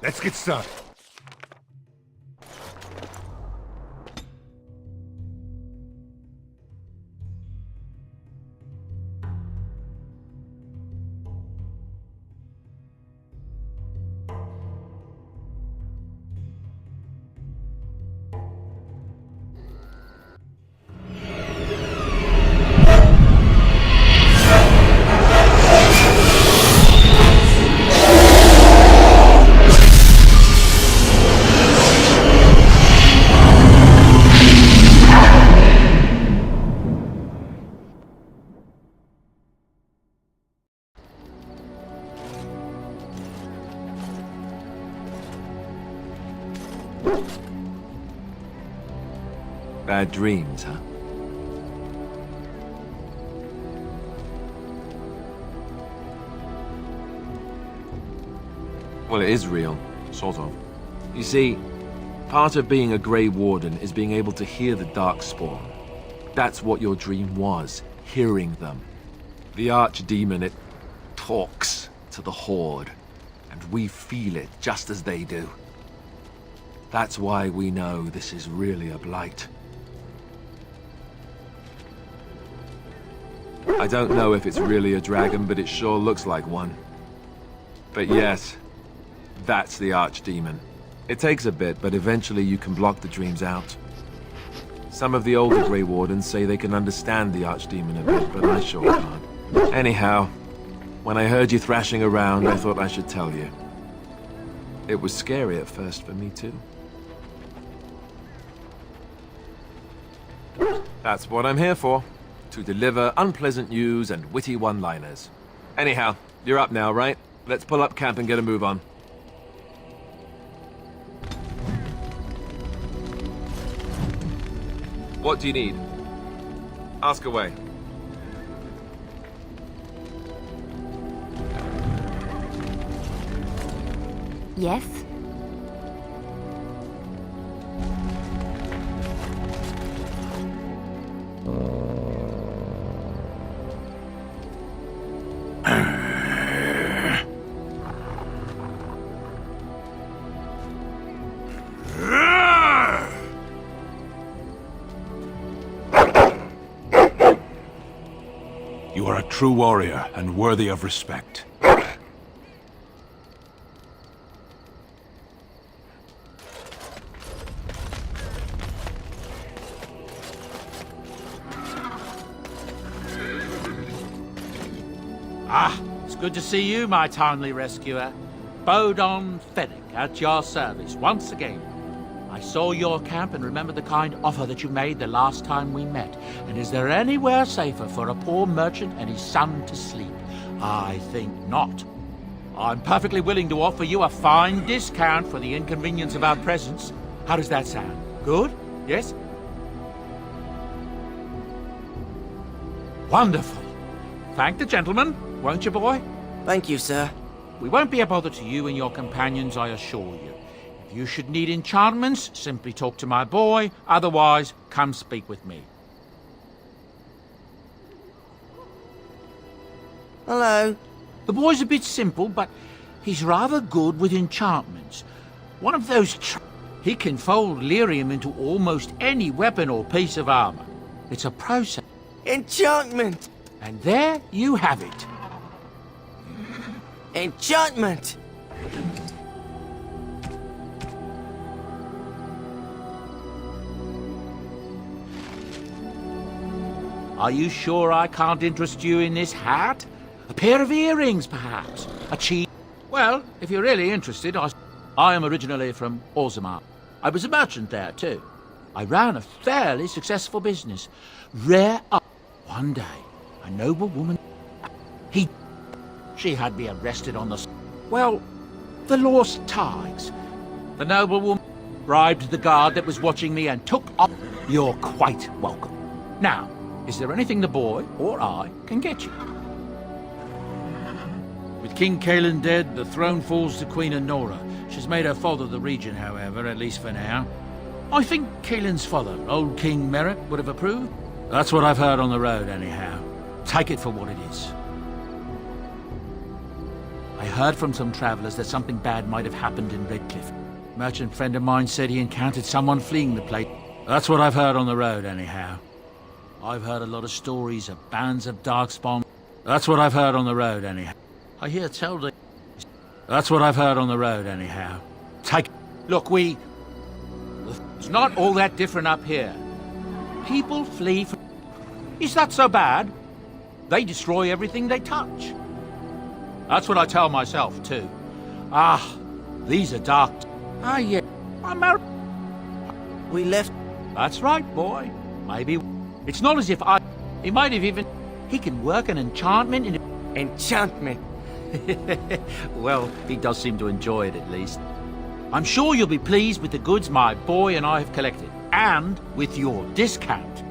Let's get started. Bad dreams, huh? Well, it is real, sort of. You see, part of being a Grey Warden is being able to hear the Darkspawn. That's what your dream was, hearing them. The Archdemon, it talks to the Horde, and we feel it just as they do. That's why we know this is really a blight. I don't know if it's really a dragon, but it sure looks like one. But yes, that's the Archdemon. It takes a bit, but eventually you can block the dreams out. Some of the older Grey Wardens say they can understand the Archdemon a bit, but I sure can't. Anyhow, when I heard you thrashing around, I thought I should tell you. It was scary at first for me too. That's what I'm here for. To deliver unpleasant news and witty one-liners. Anyhow, you're up now, right? Let's pull up camp and get a move on. What do you need? Ask away. Yes? You are a true warrior and worthy of respect. Ah, it's good to see you, my timely rescuer. Bodon Fennec at your service once again. I saw your camp and remembered the kind offer that you made the last time we met. And is there anywhere safer for a poor merchant and his son to sleep? I think not. I'm perfectly willing to offer you a fine discount for the inconvenience of our presence. How does that sound? Good? Yes? Wonderful. Thank the gentleman, won't you, boy? Thank you, sir. We won't be a bother to you and your companions, I assure you. If you should need enchantments, simply talk to my boy. Otherwise, come speak with me. Hello. The boy's a bit simple, but he's rather good with enchantments. One of those he can fold lyrium into almost any weapon or piece of armor. It's a process. Enchantment! And there you have it. Enchantment! Are you sure I can't interest you in this hat? A pair of earrings, perhaps? A cheap... Well, if you're really interested, I am originally from Orzammar. I was a merchant there, too. I ran a fairly successful business. Rare up. One day, a noble woman... She had me arrested on the... Well, the lost ties. The noble woman bribed the guard that was watching me and took off. You're quite welcome. Now, is there anything the boy or I can get you? With King Kaelin dead, the throne falls to Queen Anora. She's made her father the regent, however, at least for now. I think Kaelin's father, old King Merrick, would have approved. That's what I've heard on the road, anyhow. Take it for what it is. I heard from some travelers that something bad might have happened in Redcliffe. A merchant friend of mine said he encountered someone fleeing the place. That's what I've heard on the road, anyhow. I've heard a lot of stories of bands of darkspawn. That's what I've heard on the road, anyhow. I hear tell the... That's what I've heard on the road, anyhow. Look, it's not all that different up here. People flee from... Is that so bad? They destroy everything they touch. That's what I tell myself, too. Ah, these are dark... Ah, yeah, I'm married. We left... That's right, boy. Maybe... It's not as if I... He might have even... He can work an enchantment in... Enchantment? Well, he does seem to enjoy it, at least. I'm sure you'll be pleased with the goods my boy and I have collected. And with your discount.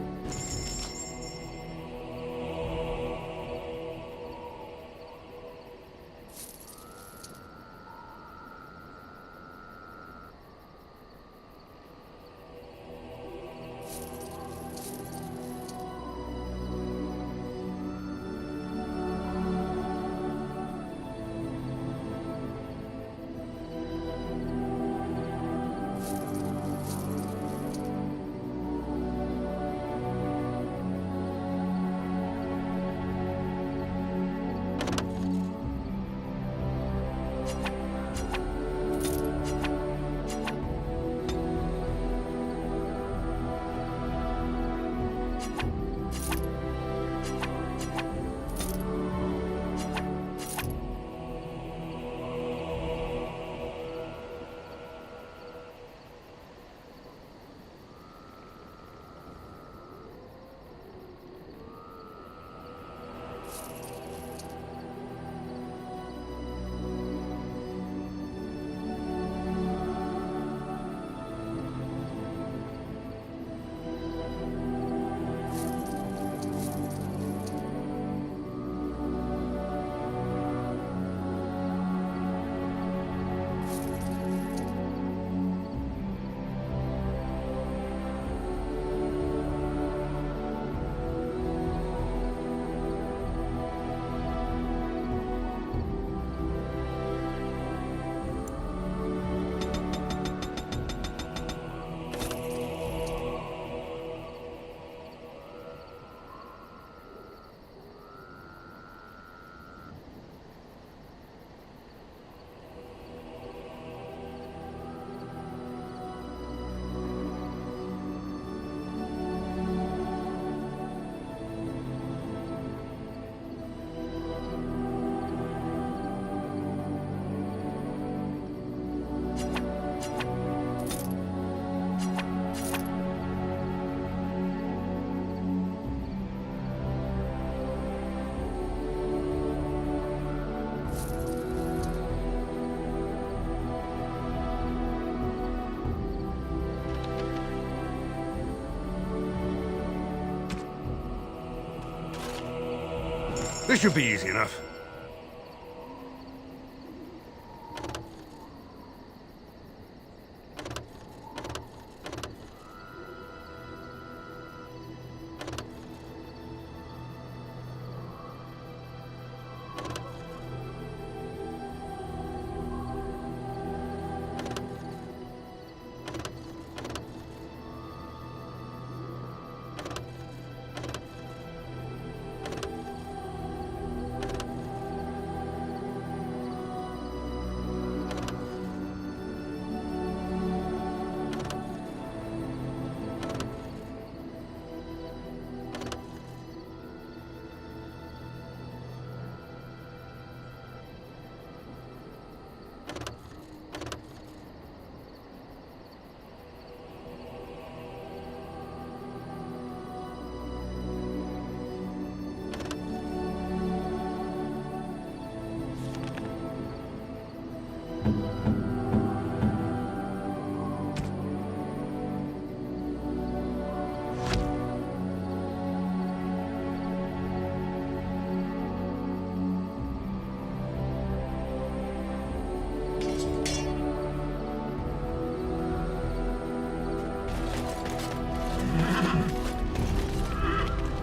This should be easy enough.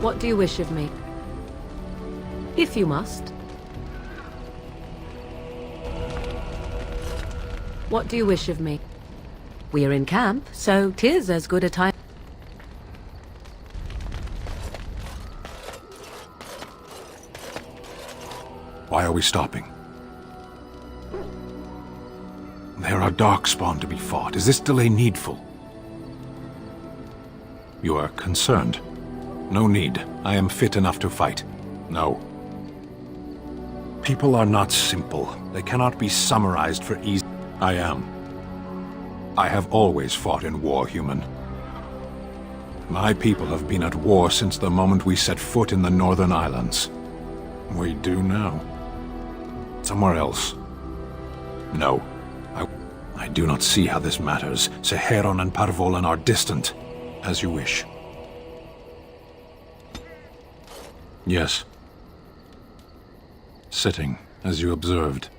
What do you wish of me? If you must. What do you wish of me? We are in camp, so 'tis as good a time. Why are we stopping? There are darkspawn to be fought. Is this delay needful? You are concerned. No need. I am fit enough to fight. No. People are not simple. They cannot be summarized for ease. I am. I have always fought in war, human. My people have been at war since the moment we set foot in the Northern Islands. We do now. Somewhere else. No. I do not see how this matters. Seheron and Parvolan are distant. As you wish. Yes. Sitting, as you observed.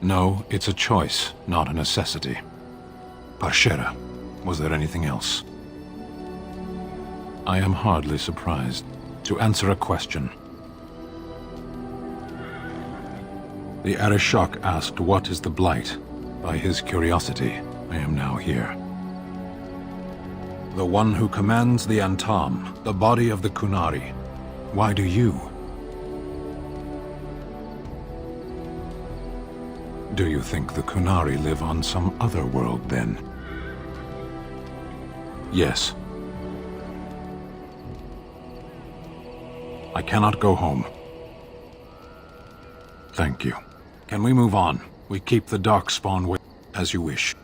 No, it's a choice, not a necessity. Parshera, was there anything else? I am hardly surprised. To answer a question. The Arishok asked what is the Blight. By his curiosity, I am now here. The one who commands the Antam, the body of the Kunari. Why do you? Do you think the Kunari live on some other world, then? Yes. I cannot go home. Thank you. Can we move on? We keep the Darkspawn with as you wish.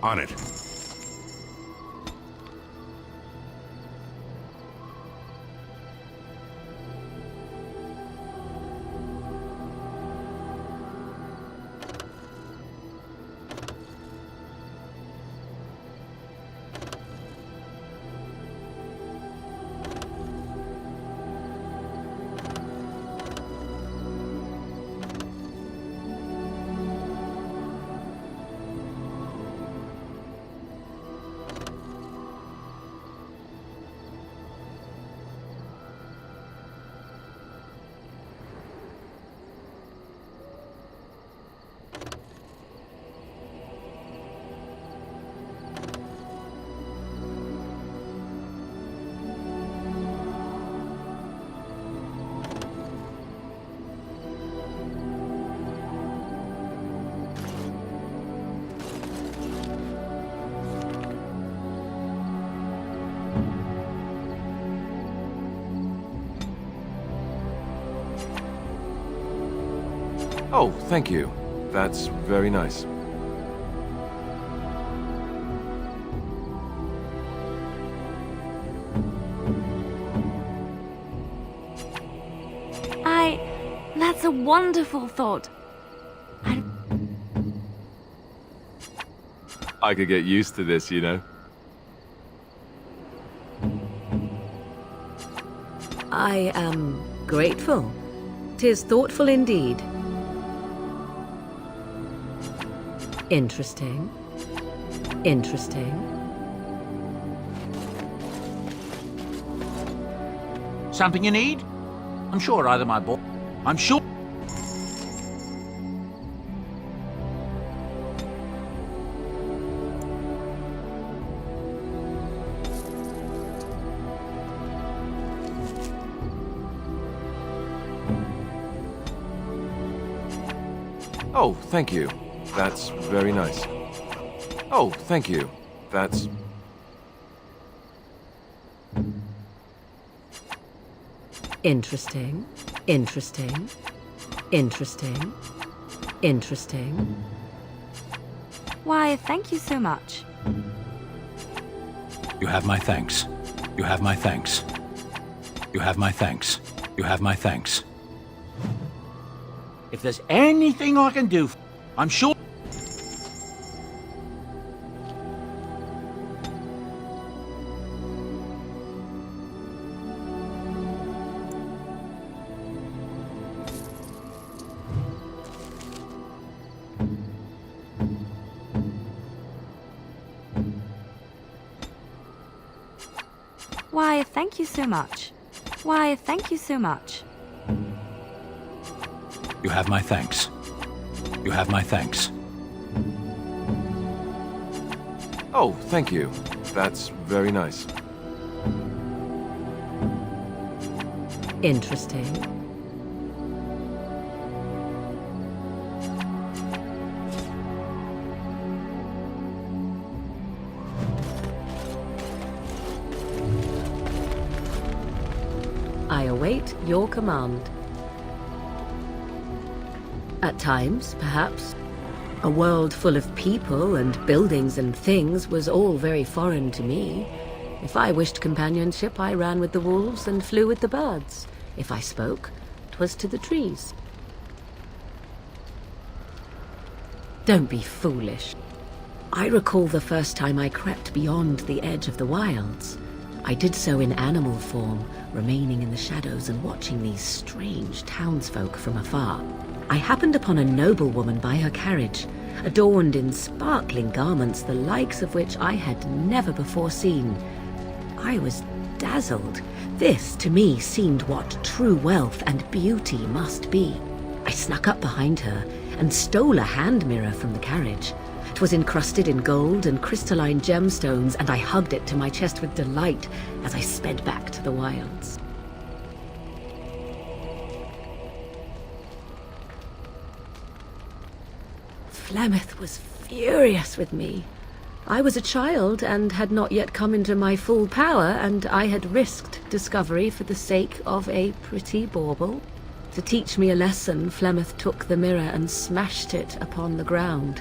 On it. Oh, thank you. That's very nice. That's a wonderful thought. I could get used to this, you know. I am grateful. 'Tis thoughtful indeed. Interesting. Interesting. Something you need? I'm sure either my boy... I'm sure... Oh, thank you. That's very nice. Oh, thank you. That's... Interesting. Interesting. Interesting. Interesting. Why, thank you so much. You have my thanks. You have my thanks. You have my thanks. You have my thanks. If there's anything I can do, I'm sure... Why, thank you so much. Why, thank you so much. You have my thanks. You have my thanks. Oh, thank you. That's very nice. Interesting. I await your command. At times, perhaps, a world full of people and buildings and things was all very foreign to me. If I wished companionship, I ran with the wolves and flew with the birds. If I spoke, 'twas to the trees. Don't be foolish. I recall the first time I crept beyond the edge of the wilds. I did so in animal form, remaining in the shadows and watching these strange townsfolk from afar. I happened upon a noblewoman by her carriage, adorned in sparkling garments the likes of which I had never before seen. I was dazzled. This, to me, seemed what true wealth and beauty must be. I snuck up behind her and stole a hand mirror from the carriage. 'Twas encrusted in gold and crystalline gemstones, and I hugged it to my chest with delight as I sped back to the wilds. Flemeth was furious with me. I was a child and had not yet come into my full power, and I had risked discovery for the sake of a pretty bauble. To teach me a lesson, Flemeth took the mirror and smashed it upon the ground.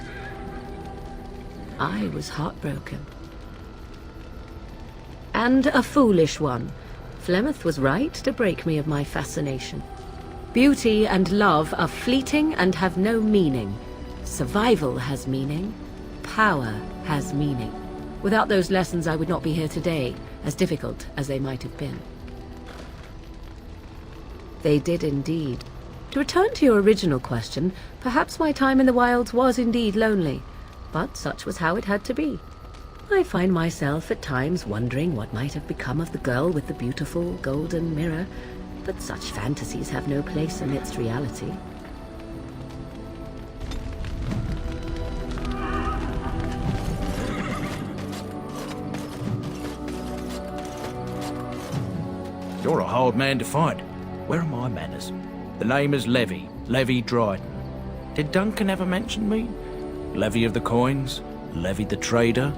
I was heartbroken. And a foolish one. Flemeth was right to break me of my fascination. Beauty and love are fleeting and have no meaning. Survival has meaning. Power has meaning. Without those lessons, I would not be here today, as difficult as they might have been. They did indeed. To return to your original question, perhaps my time in the wilds was indeed lonely. But such was how it had to be. I find myself at times wondering what might have become of the girl with the beautiful golden mirror, but such fantasies have no place amidst reality. You're a hard man to find. Where are my manners? The name is Levy Dryden. Did Duncan ever mention me? Levy of the coins, Levy the trader.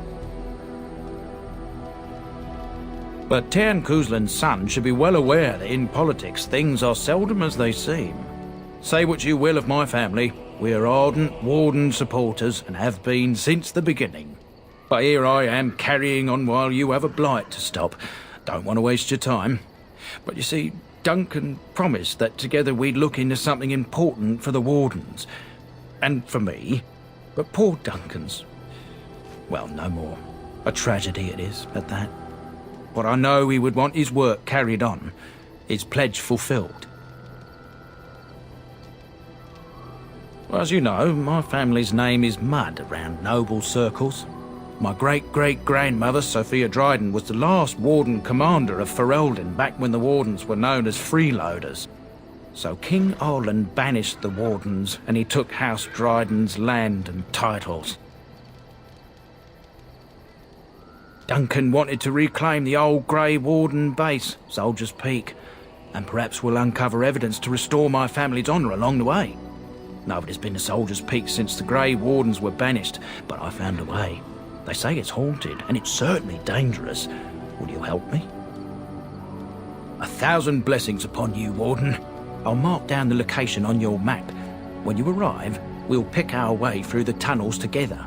But Tairn Cousland's son should be well aware that in politics things are seldom as they seem. Say what you will of my family, we are ardent Warden supporters and have been since the beginning. But here I am carrying on while you have a blight to stop. Don't want to waste your time. But you see, Duncan promised that together we'd look into something important for the Wardens. And for me. But poor Duncan's... well, no more. A tragedy it is, at that. But I know he would want his work carried on, his pledge fulfilled. Well, as you know, my family's name is mud around noble circles. My great-great-grandmother, Sophia Dryden, was the last Warden Commander of Ferelden back when the Wardens were known as freeloaders. So King Orland banished the Wardens, and he took House Dryden's land and titles. Duncan wanted to reclaim the old Grey Warden base, Soldier's Peak, and perhaps we'll uncover evidence to restore my family's honour along the way. Nobody's been to Soldier's Peak since the Grey Wardens were banished, but I found a way. They say it's haunted, and it's certainly dangerous. Will you help me? 1,000 blessings upon you, Warden. I'll mark down the location on your map. When you arrive, we'll pick our way through the tunnels together.